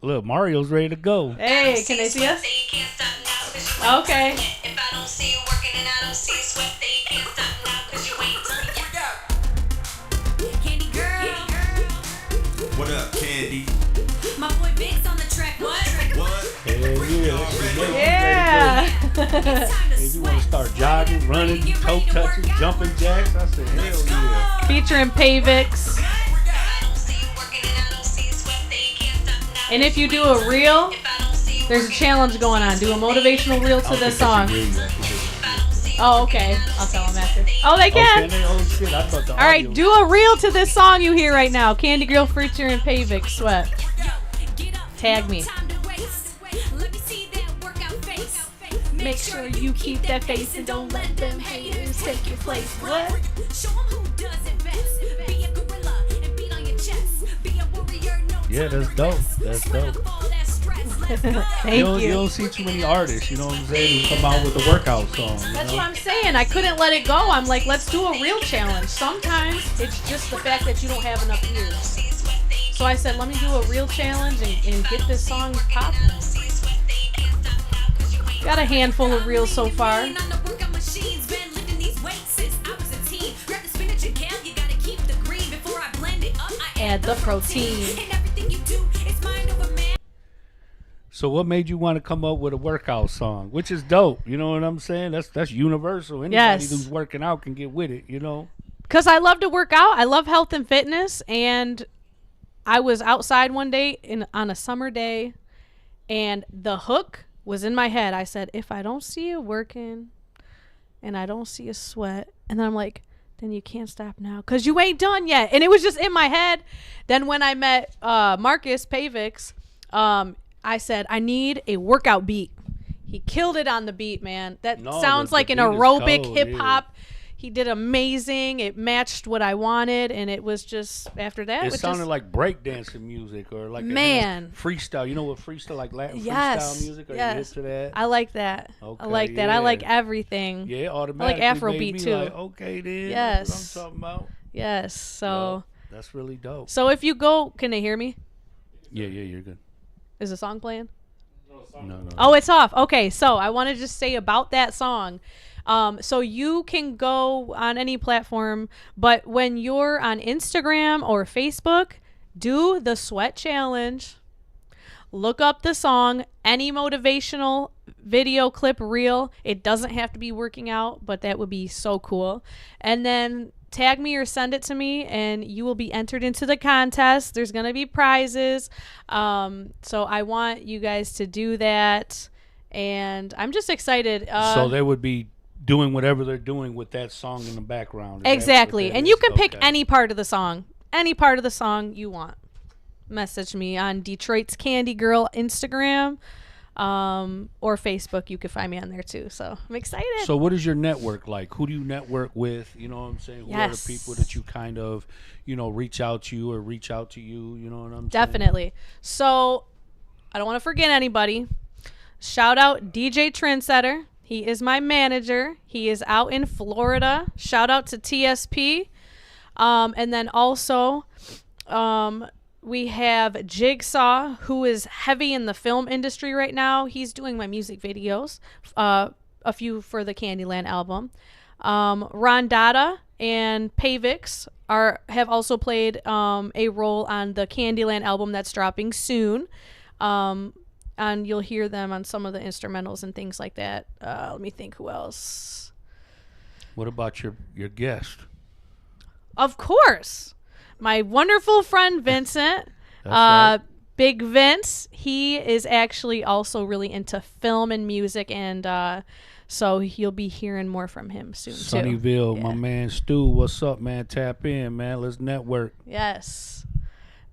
Look, Mario's ready to go. Hey, can they see us? Okay. If I don't see you working and I don't see you sweat, then you can't stop now because you ain't Candy girl. What up, Candy? My boy Big's on the track. What? If you want to start jogging, running, toe touching, jumping jacks, I said, hell yeah. Featuring Pavix. And if you do a reel, there's a challenge going on. Do a motivational reel to this song. Oh, okay. I'll tell them after. Oh, they can. Okay, oh shit, I thought the All right, do a reel to this song you hear right now. Candy Girl featuring Pavix, Sweat. Tag me. Make sure you keep that face and don't let them haters take your place. What? Yeah, that's dope. That's dope. Thank You you. don't see too many artists, you know what I'm saying, who come out with a workout song. You That's know? what I'm saying. I couldn't let it go. I'm like, let's do a real challenge. Sometimes it's just the fact that you don't have enough ears. So I said, let me do a real challenge and get this song popping. Got a handful of reels so far. Add the protein. So what made you want to come up with a workout song? Which is dope, you know what I'm saying? That's universal. Anybody Yes. who's working out can get with it, you know? Because I love to work out. I love health and fitness. And I was outside one day on a summer day, and the hook was in my head. I said, if I don't see you working and I don't see you sweat, and then I'm like, then you can't stop now because you ain't done yet. And it was just in my head. Then when I met Marcus Pavix, I said, I need a workout beat. He killed it on the beat, man. That No, sounds the like an beat is aerobic cold, hip hop. He did amazing. It matched what I wanted, and it was just after that. It was sounded just, like breakdancing music or like Man. freestyle. You know what freestyle, like Latin Yes, freestyle music? Are you yes. hip to that? I like that. I Okay, like that. I like yeah. everything. Yeah, automatically Afrobeat, made me too. like, okay, then. Yes. That's what I'm talking about. Yes. So, That's really dope. so if you go, can they hear me? Yeah, you're good. Is the song playing? No. Oh, it's off. Okay, so I want to just say about that song. So you can go on any platform, but when you're on Instagram or Facebook, do the sweat challenge. Look up the song, any motivational video clip reel. It doesn't have to be working out, but that would be so cool. And then tag me or send it to me, and you will be entered into the contest. There's going to be prizes. So I want you guys to do that. And I'm just excited. So they would be doing whatever they're doing with that song in the background. Is that what Exactly. that And is? you can pick Okay. any part of the song. Any part of the song you want. Message me on Detroit's Candy Girl Instagram or Facebook. You can find me on there too. So I'm excited. So what is your network like? Who do you network with? You know what I'm saying? Who are the Yes. people that you kind of, reach out to you or reach out to you? You know what I'm saying? Definitely. So I don't want to forget anybody. Shout out DJ Trendsetter. He is my manager. He is out in Florida. Shout out to TSP. And then also we have Jigsaw, who is heavy in the film industry right now. He's doing my music videos, a few for the Candyland album. Rondada and Pavix have also played a role on the Candyland album that's dropping soon. And you'll hear them on some of the instrumentals and things like that. Let me think who else. What about your guest? Of course, my wonderful friend Vincent. That's right. Big Vince. He is actually also really into film and music, and so you'll be hearing more from him soon too. Sunnyvale, my Yeah. man Stu. What's up, man? Tap in, man. Let's network. Yes.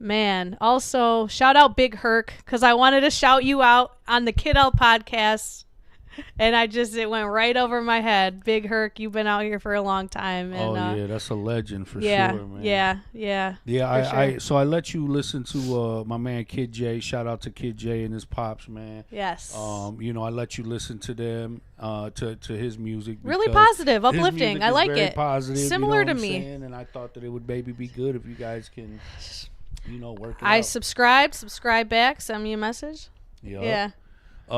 Man. Also, shout out Big Herc, because I wanted to shout you out on the Kid L podcast. And it went right over my head. Big Herc, you've been out here for a long time. And, Yeah, that's a legend for yeah, sure, man. yeah. Yeah, for so I let you listen to my man Kid J. Shout out to Kid J and his pops, man. Yes. I let you listen to them, to his music. Really because positive, his uplifting. music I is like very it. Positive, Similar you know to what I'm me. saying? And I thought that it would maybe be good if you guys can, work it I out. subscribe back, send me a message. Yup. Yeah.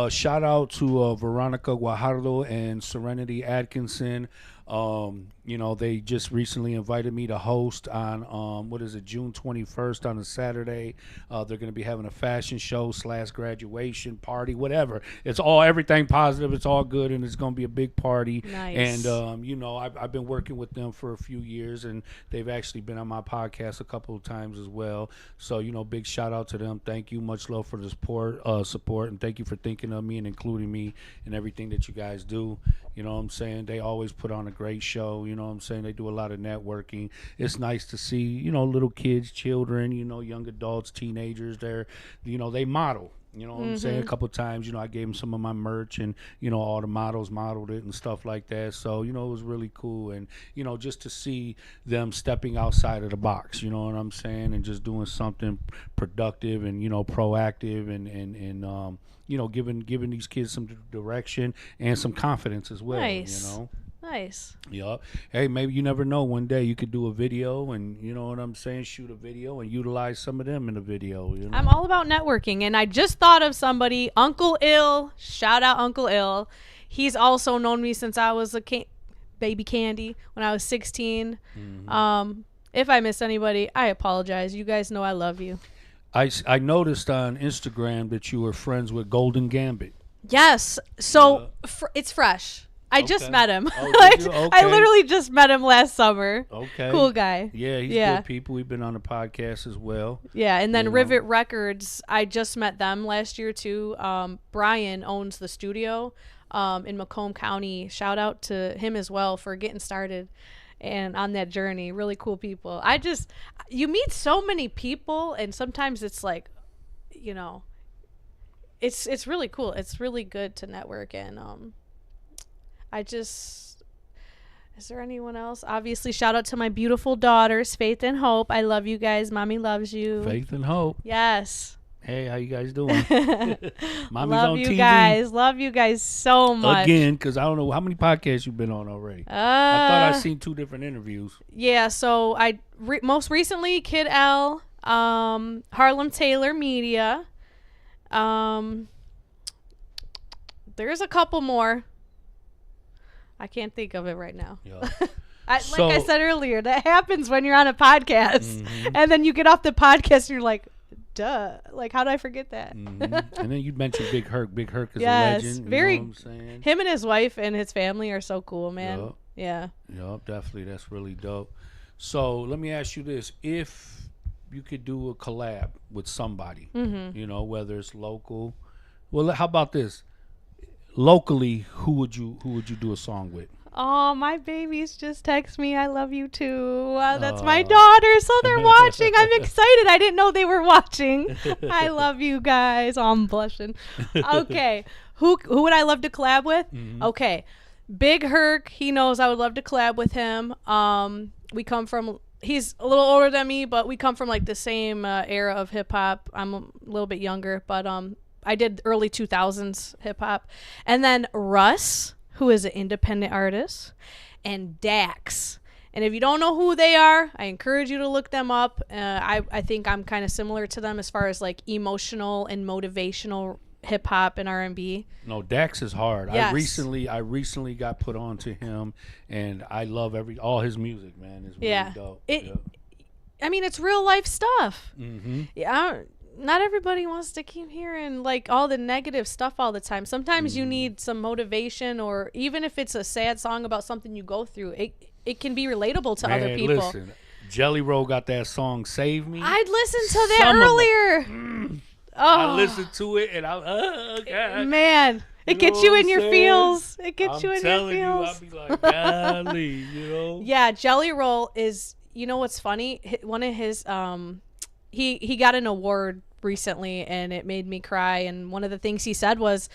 Shout out to Veronica Guajardo and Serenity Atkinson. You know, they just recently invited me to host on what is it, June 21st on a Saturday. They're going to be having a fashion show / graduation party, whatever. It's all everything positive. It's all good, and it's going to be a big party. Nice. And you know, I've been working with them for a few years, and they've actually been on my podcast a couple of times as well. So, you know, big shout out to them. Thank you. Much love for the support, and thank you for thinking of me and including me in everything that you guys do. You know what I'm saying? They always put on a great show. You know what I'm saying? They do a lot of networking. It's nice to see, you know, little kids, children, you know, young adults, teenagers. They're, you know, they model. You know what I'm saying? A couple of times, you know, I gave them some of my merch, and, you know, all the models modeled it and stuff like that. So, you know, it was really cool. And, you know, just to see them stepping outside of the box, you know what I'm saying? And just doing something productive and, you know, proactive and you know, giving these kids some direction and some confidence as well. Nice. You know? Nice. Yup. Hey, maybe you never know. One day you could do a video, and you know what I'm saying, shoot a video and utilize some of them in the video. You know? I'm all about networking, and I just thought of somebody, Uncle Ill. Shout out Uncle Ill. He's also known me since I was a baby candy when I was 16. If I miss anybody, I apologize. You guys know I love you. I noticed on Instagram that you were friends with Golden Gambit. Yes. So it's fresh. I just Okay. met him. Oh, Like, did you? I Okay. literally just met him last summer. Okay. Cool guy. Yeah, he's Yeah. good people. We've been on the podcast as well. Yeah, and then You know. Rivet Records, I just met them last year too. Brian owns the studio in Macomb County. Shout out to him as well for getting started and on that journey. Really cool people. You meet so many people, and sometimes it's like, you know, it's really cool. It's really good to network, and is there anyone else? Obviously, shout out to my beautiful daughters, Faith and Hope. I love you guys. Mommy loves you. Faith and Hope. Yes. Hey, how you guys doing? Mommy's Love on you TV guys. Love you guys so much. again, because I don't know how many podcasts you've been on already. I thought I seen 2 different interviews. Yeah, so I most recently Kid L, Harlem Taylor Media. There's a couple more. I can't think of it right now. Yeah. Like I said earlier, that happens when you're on a podcast, and then you get off the podcast and you're like, duh. Like, how did I forget that? And then you mentioned Big Herc. Big Herc is Yes, a legend. very- You know what I'm saying? Him and his wife and his family are so cool, man. Yup. Yeah. Yup, definitely. That's really dope. So let me ask you this. If you could do a collab with somebody, you know, whether it's local. Well, how about this? Locally, who would you do a song with? Oh, my babies just text me. I love you too. That's my daughter. So they're watching. I'm excited. I didn't know they were watching. I love you guys. Oh, I'm blushing. Okay. Who would I love to collab with? Okay. Big Herc. He knows I would love to collab with him. We come from, he's a little older than me, but we come from like the same era of hip hop. I'm a little bit younger, but I did early 2000s hip hop. And then Russ, who is an independent artist, and Dax. And if you don't know who they are, I encourage you to look them up. I think I'm kind of similar to them as far as like emotional and motivational hip hop and R&B. No, Dax is hard. Yes. I recently got put on to him, and I love all his music, man. It's really dope. I mean, it's real life stuff. Mm-hmm. Yeah. Not everybody wants to keep hearing like all the negative stuff all the time. Sometimes you need some motivation, or even if it's a sad song about something you go through, it can be relatable to other people. Listen, Jelly Roll got that song "Save Me." I'd listened to that Some of 'em. earlier. I listened to it, and God. Man, it You gets know you what in I'm your saying? feels. It gets you I'm in your telling feels. you, I'll be like, golly, you know. Yeah, Jelly Roll is. You know what's funny? One of his he got an award recently, and it made me cry. And one of the things he said was,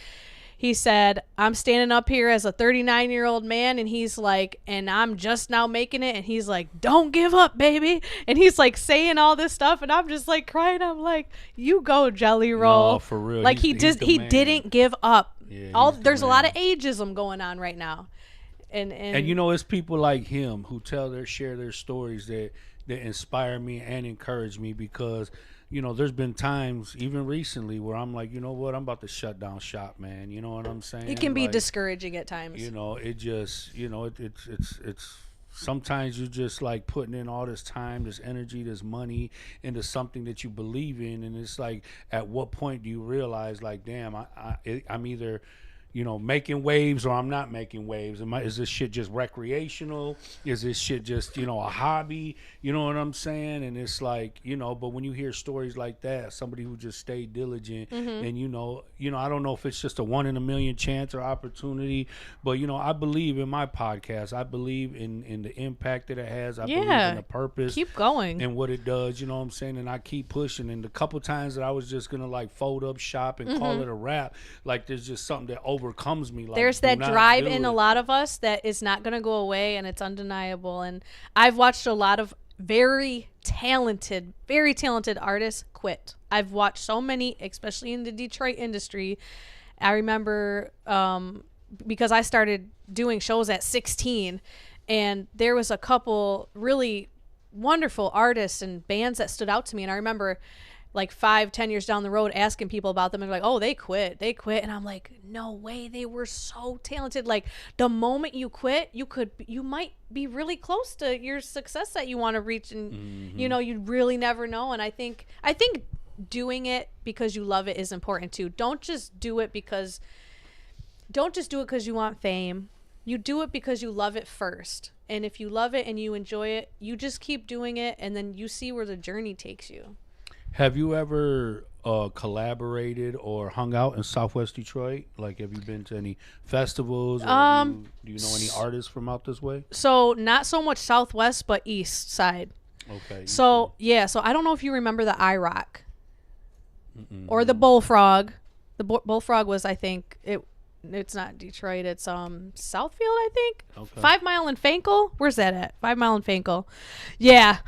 he said, I'm standing up here as a 39-year-old man, and he's like, and I'm just now making it, and he's like, don't give up, baby. And he's like saying all this stuff, and I'm just like crying. I'm like, you go, Jelly Roll. No, for real. Like He's the he man. didn't give up. Yeah, he's the There's a lot man. of ageism going on right now. And you know, it's people like him who share their stories that that inspire me and encourage me, because you know, there's been times even recently where I'm like, you know what, I'm about to shut down shop, man. You know what I'm saying? It can be Like, discouraging at times. you know, it just, you know, it's sometimes you're just like putting in all this time, this energy, this money into something that you believe in, and it's like, at what point do you realize, like, damn, I'm either, you know, making waves or I'm not making waves? Is this shit just recreational? Is this shit just, you know, a hobby? You know what I'm saying? And it's like, you know, but when you hear stories like that, somebody who just stayed diligent, and you know, I don't know if it's just a 1 in a million chance or opportunity, but you know, I believe in my podcast. I believe in the impact that it has. I believe in the purpose. Keep going. And what it does, you know what I'm saying? And I keep pushing. And the couple times that I was just gonna like fold up shop and call it a wrap, like there's just something that overcomes me. Like, There's do that not drive do in a it. lot of us that is not going to go away, and it's undeniable. And I've watched a lot of very talented artists quit. I've watched so many, especially in the Detroit industry. I remember because I started doing shows at 16, and there was a couple really wonderful artists and bands that stood out to me. And I remember like 5-10 years down the road asking people about them, and like, oh, they quit, and I'm like, no way, they were so talented. Like, the moment you quit, you might be really close to your success that you want to reach, and you know, you really never know. And I think doing it because you love it is important too. Don't just do it because you want fame. You do it because you love it first. And if you love it and you enjoy it, you just keep doing it, and then you see where the journey takes you. Have you ever collaborated or hung out in Southwest Detroit? Like, have you been to any festivals? Or do you know any artists from out this way? So not so much Southwest, but East Side. Okay. So yeah, so I don't know if you remember the IROC or the Bullfrog. The Bullfrog was, I think it's not Detroit. It's Southfield, I think. Okay. 5 Mile and Fankel. Where's that at? 5 Mile and Fankel. Yeah.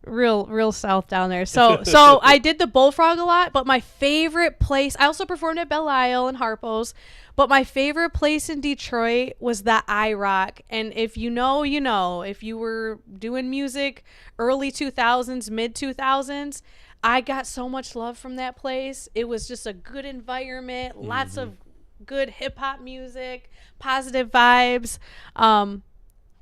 Real south down there. So I did the Bullfrog a lot, but my favorite place, I also performed at Belle Isle and Harpo's, but my favorite place in Detroit was the IROC. And if you know, you know, if you were doing music early 2000s, mid 2000s, I got so much love from that place. It was just a good environment, lots of good hip hop music, positive vibes.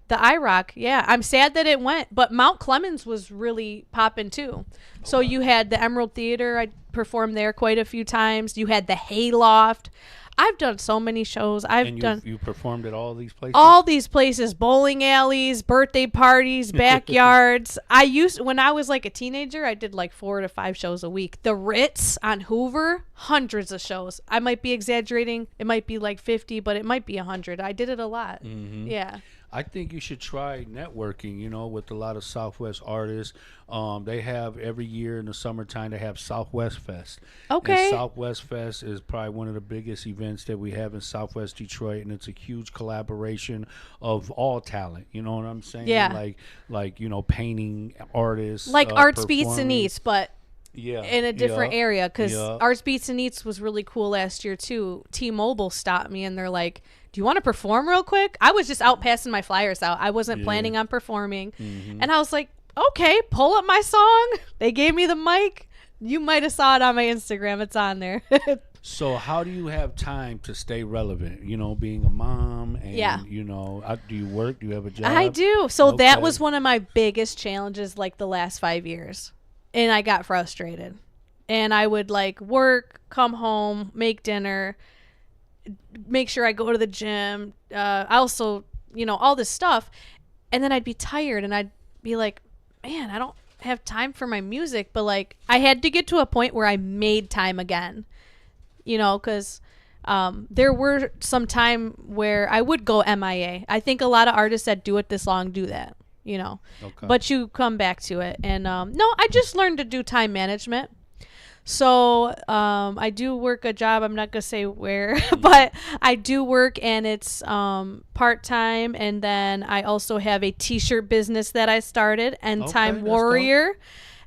The IROC, yeah. I'm sad that it went, but Mount Clemens was really popping too. So you had the Emerald Theater. I performed there quite a few times. You had the Hayloft. I've done so many shows. You performed at all these places? All these places, bowling alleys, birthday parties, backyards. When I was like a teenager, I did like 4 to 5 shows a week. The Ritz on Hoover, hundreds of shows. I might be exaggerating. It might be like 50, but it might be 100. I did it a lot. Yeah. I think you should try networking, you know, with a lot of Southwest artists. They have every year in the summertime, they have Southwest Fest. Okay. And Southwest Fest is probably one of the biggest events that we have in Southwest Detroit, and it's a huge collaboration of all talent. You know what I'm saying? Yeah. Like you know, painting artists. Like Arts Beats and performing. Eats, but Yeah. in a different area, because Yeah. Arts Beats and Eats was really cool last year too. T-Mobile stopped me and they're like, do you want to perform real quick? I was just out passing my flyers out. I wasn't planning on performing. And I was like, okay, pull up my song. They gave me the mic. You might have saw it on my Instagram. It's on there. So how do you have time to stay relevant? You know, being a mom and, Yeah. you know, do you work? Do you have a job? I do. So that Okay. was one of my biggest challenges like the last 5 years. And I got frustrated. And I would like work, come home, make dinner, make sure I go to the gym. I also, you know, all this stuff. And then I'd be tired and I'd be like, man, I don't have time for my music. But like, I had to get to a point where I made time again, you know, because there were some time where I would go MIA. I think a lot of artists that do it this long do that, you know, but you come back to it. And no, I just learned to do time management. So I do work a job. I'm not going to say where, but I do work, and it's part-time. And then I also have a T-shirt business that I started, End Time that's Warrior.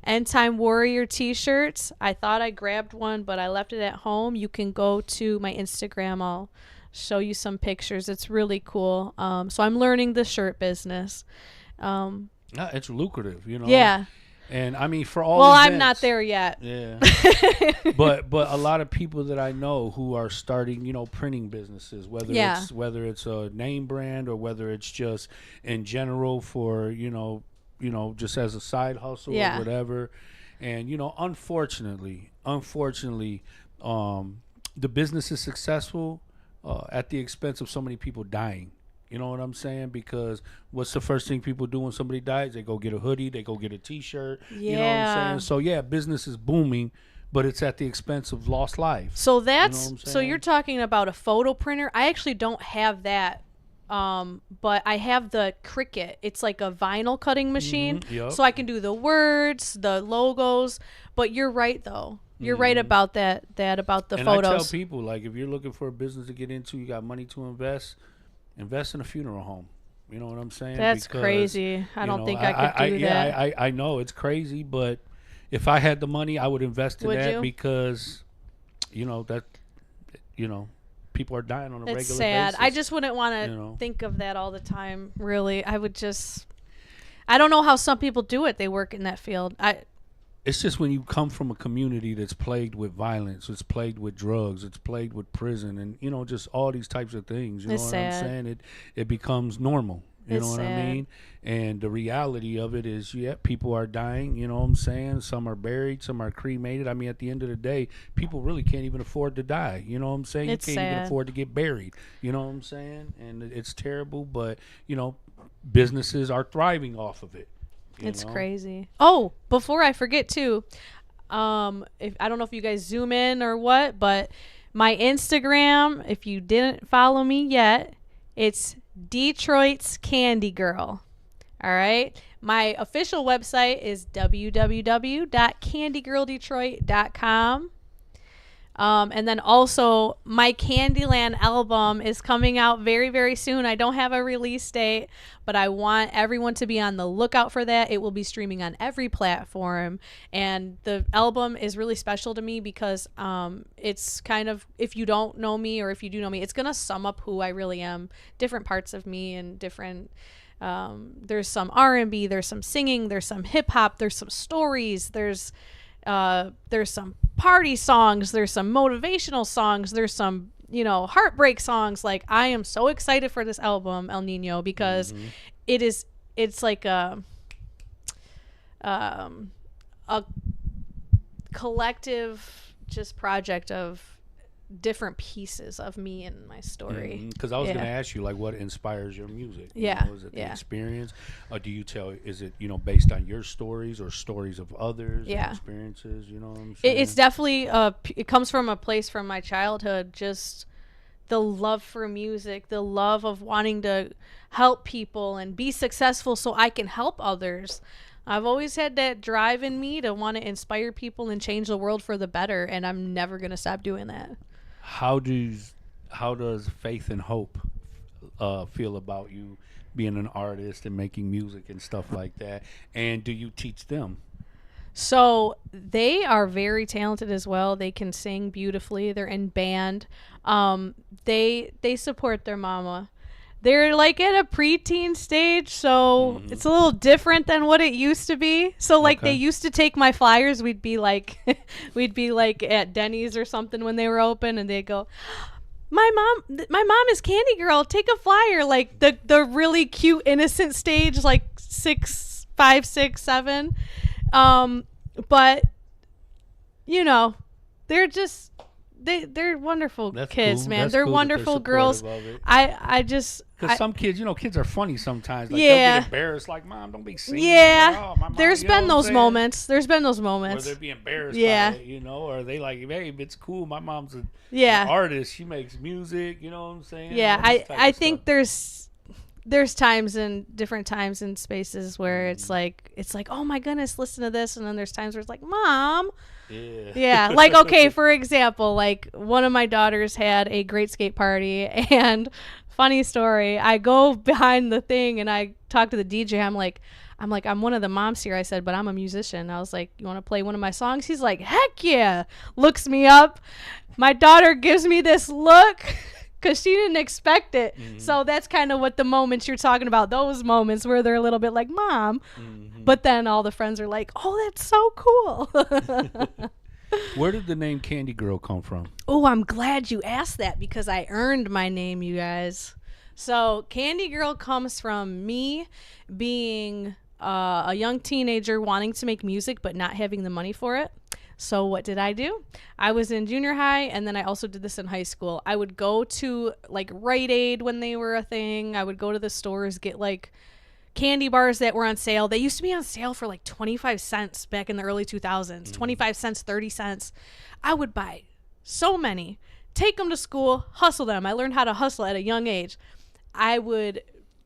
End Time Warrior T-shirts. I thought I grabbed one, but I left it at home. You can go to my Instagram. I'll show you some pictures. It's really cool. So I'm learning the shirt business. It's lucrative, you know. Yeah. And I mean, for all Well, events, I'm not there yet. Yeah. but a lot of people that I know who are starting, printing businesses, whether Yeah. it's a name brand or whether it's just in general for, just as a side hustle Yeah. or whatever. And, unfortunately, the business is successful at the expense of so many people dying. You know what I'm saying? Because what's the first thing people do when somebody dies? They go get a hoodie, they go get a T-shirt. You know what I'm Yeah. saying? So yeah, business is booming, but it's at the expense of lost life. So that's- what I'm so saying? you're talking about a photo printer. I actually don't have that. But I have the Cricut. It's like a vinyl cutting machine. Yup. So I can do the words, the logos. But you're right though. You're right about that about the And photos. I tell people, like, if you're looking for a business to get into, you got money to invest in a funeral home. You know what I'm saying? That's Because, crazy. I don't think I could do yeah, that. I know it's crazy, but if I had the money, I would invest in Would that you? because, people are dying on a It's regular sad. basis. I just wouldn't want to you know. think of that all the time. Really, I would just. I don't know how some people do it. They work in that field. It's just when you come from a community that's plagued with violence, it's plagued with drugs, it's plagued with prison, and just all these types of things. You It's know what sad. I'm saying? It becomes normal. You It's know what I sad. mean? And the reality of it is, people are dying. You know what I'm saying? Some are buried, some are cremated. I mean, at the end of the day, people really can't even afford to die. You know what I'm saying? It's you can't even sad. afford to get buried. You know what I'm saying? And it's terrible, but businesses are thriving off of it. It's know? crazy. Oh, before I forget too, if I don't know if you guys zoom in or what, but my Instagram, if you didn't follow me yet, it's Detroit's Candy Girl. All right. My official website is www.candygirldetroit.com. And then also my Candyland album is coming out very, very soon. I don't have a release date, but I want everyone to be on the lookout for that. It will be streaming on every platform. And the album is really special to me because it's kind of, if you don't know me or if you do know me, it's going to sum up who I really am, different parts of me and different there's some R&B, there's some singing, there's some hip hop, there's some stories, there's some party songs, there's some motivational songs, there's some heartbreak songs. Like, I am so excited for this album, El Nino, because it's like a collective just project of different pieces of me and my story. Because I was Yeah. going to ask you, like, what inspires your music? Yeah, Is it the yeah. experience? Or do you is it, based on your stories or stories of others? Yeah. And experiences, you know what I'm saying? It's definitely it comes from a place from my childhood, just the love for music, the love of wanting to help people and be successful so I can help others. I've always had that drive in me to want to inspire people and change the world for the better, and I'm never going to stop doing that. How does faith and hope feel about you being an artist and making music and stuff like that? And do you teach them? So they are very talented as well. They can sing beautifully. They're in band. They support their mama. They're like at a preteen stage, so it's a little different than what it used to be. So like Okay. they used to take my flyers. We'd be like at Denny's or something when they were open, and they'd go, my mom is Candy Girl. Take a flyer. Like the really cute, innocent stage, like 5, 6, 7. But they're just they're wonderful That's kids, cool. man. That's they're cool that wonderful they're girls. supportive of it. I just Because some kids, kids are funny sometimes. Like, Yeah. they'll get embarrassed, like, Mom, don't be singing. yeah. Like, oh, my mom, There's you know been what I'm those saying? moments. There's been those Or moments. they'll be embarrassed Yeah. by it, or they like, hey, it's cool. My mom's an Yeah. artist. She makes music, you know what I'm saying? Yeah, All this type I of think stuff. there's times and different times and spaces where it's like oh my goodness, listen to this, and then there's times where it's like, Mom. Yeah. Yeah, like, okay, for example, like one of my daughters had a great skate party, and funny story, I go behind the thing and I talk to the DJ. I'm like, I'm one of the moms here. I said, but I'm a musician. I was like, you want to play one of my songs? He's like, heck yeah. Looks me up. My daughter gives me this look. because she didn't expect it. So that's kind of what the moments you're talking about, those moments where they're a little bit like, Mom. But then all the friends are like, oh, that's so cool. Where did the name Candy Girl come from? Oh, I'm glad you asked that because I earned my name, you guys. So Candy Girl comes from me being a young teenager wanting to make music but not having the money for it. So what did I do? I was in junior high, and then I also did this in high school. I would go to like Rite Aid when they were a thing. I would go to the stores, get like candy bars that were on sale. They used to be on sale for like 25 cents back in the early 2000s. 25 cents, 30 cents. I would buy so many, take them to school, hustle them. I learned how to hustle at a young age. I would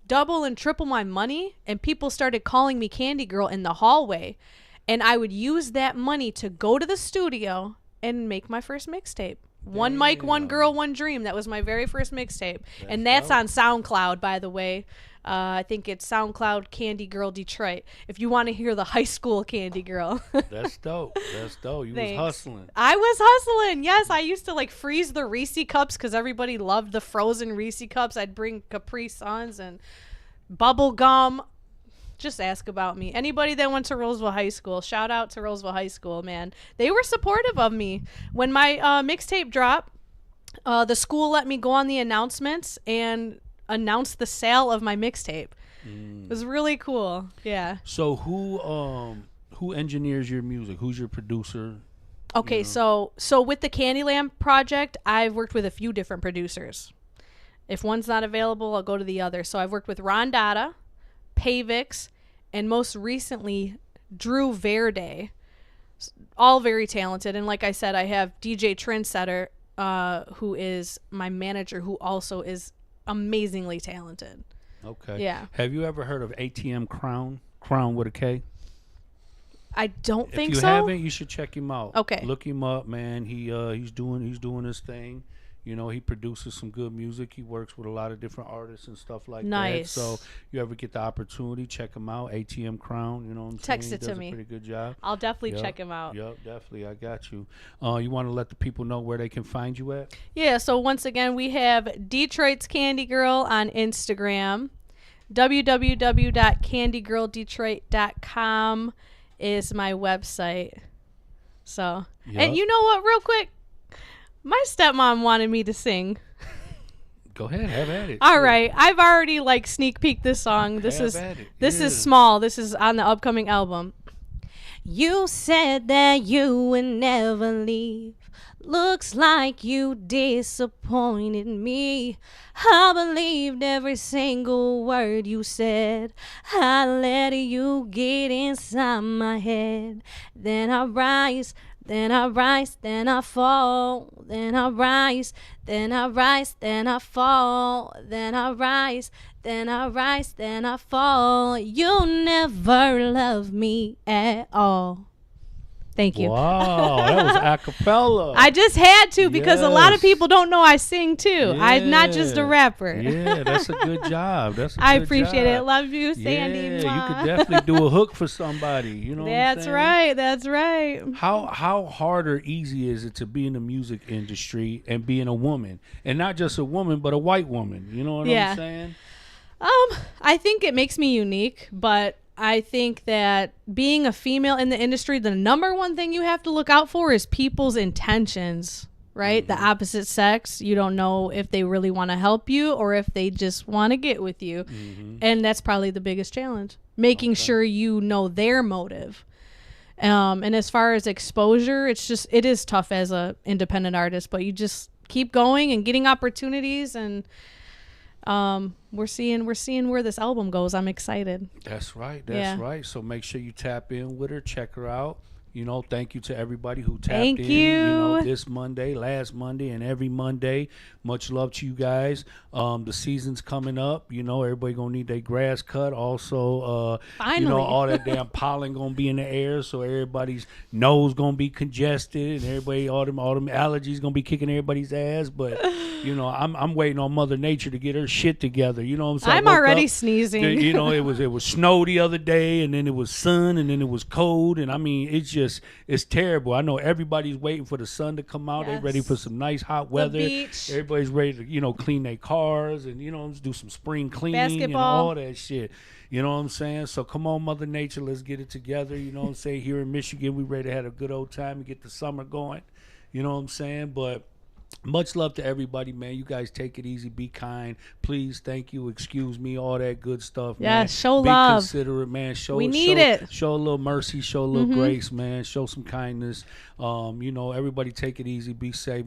double and triple my money, and people started calling me Candy Girl in the hallway. And I would use that money to go to the studio and make my first mixtape. One mic, one girl, one dream. That was my very first mixtape. And that's on SoundCloud, by the way. I think it's SoundCloud Candy Girl Detroit. If you want to hear the high school Candy Girl. That's dope. That's dope. You was hustling. I was hustling. Yes, I used to like freeze the Reese cups because everybody loved the frozen Reese cups. I'd bring Capri Suns and bubble gum. Just ask about me. Anybody that went to Roseville High School, shout out to Roseville High School, man. They were supportive of me. When my mixtape dropped, the school let me go on the announcements and announce the sale of my mixtape. It was really cool. Yeah. So who engineers your music? Who's your producer? Okay, so with the Candyland project, I've worked with a few different producers. If one's not available, I'll go to the other. So I've worked with Ron Dada, Pavix, and most recently Drew Verde, all very talented. And like I said, I have DJ Trendsetter, who is my manager, who also is amazingly talented. Okay. Yeah. Have you ever heard of ATM Crown? Crown with a K? I don't think If you so. haven't, you should check him out. Okay. Look him up, man. He's doing his thing. You know, he produces some good music. He works with a lot of different artists and stuff like that. Nice. So you ever get the opportunity, check him out. ATM Crown, you know what I'm Text saying? it to He does me. a pretty good job. I'll definitely Yep, check him out. Yep, definitely. I got you. You want to let the people know where they can find you at? Yeah, so once again, we have Detroit's Candy Girl on Instagram. www.candygirldetroit.com is my website. So, Yep. and you know what, real quick? My stepmom wanted me to sing. Go ahead, have at it. All Sure. right, I've already like sneak peeked this song. This Have is at it. this Yeah. is small. This is on the upcoming album. You said that you would never leave. Looks like you disappointed me. I believed every single word you said. I let you get inside my head. Then I rise, then I rise, then I fall. Then I rise, then I rise, then I fall. Then I rise, then I rise, then I fall. You never loved me at all. Thank you. Wow, that was a cappella. I just had to because a lot of Yes. people don't know I sing too. I'm not just a Yeah. rapper. Yeah, that's a good job. That's a I good appreciate it. job. Love you, Sandy. Yeah, Mwah. you could definitely do a hook for somebody. You know what I'm That's saying? right. That's right. How hard or easy is it to be in the music industry and being a woman, and not just a woman but a white woman? You know what Yeah. I'm saying? I think it makes me unique, but I think that being a female in the industry, the number one thing you have to look out for is people's intentions, right? The opposite sex, you don't know if they really want to help you or if they just want to get with you. And that's probably the biggest challenge, making sure you know their motive. And as far as exposure, it is tough as a independent artist, but you just keep going and getting opportunities, and we're seeing where this album goes. I'm excited. That's right. Yeah. That's right. So make sure you tap in with her, check her out. You know, thank you to everybody who tapped Thank in. you. You know, this Monday, last Monday, and every Monday. Much love to you guys. The season's coming up. You know, everybody gonna need their grass cut. Also, you Finally. know, all that damn pollen gonna be in the air, so everybody's nose gonna be congested, and everybody all them allergies gonna be kicking everybody's ass. But You know, I'm waiting on Mother Nature to get her shit together. You know what I'm saying? I'm I woke already up, sneezing. You know, it was snow the other day, and then it was sun, and then it was cold, and I mean, it's terrible. I know everybody's waiting for the sun to come out. They're ready for Yes. some nice hot weather. beach. Everybody's ready to, you know, clean their cars and, you know, do some spring cleaning and Basketball. all that shit. You know what I'm saying? So come on, Mother Nature, let's get it together. You know what I'm saying? Here in Michigan, we ready to have a good old time and get the summer going. You know what I'm saying? But much love to everybody, man. You guys take it easy, be kind. Please, thank you, excuse me, all that good stuff, man. Yes, show be love. considerate, man. We need it. Show a little mercy, show a little grace, man. Show some kindness. You know, everybody take it easy, be safe.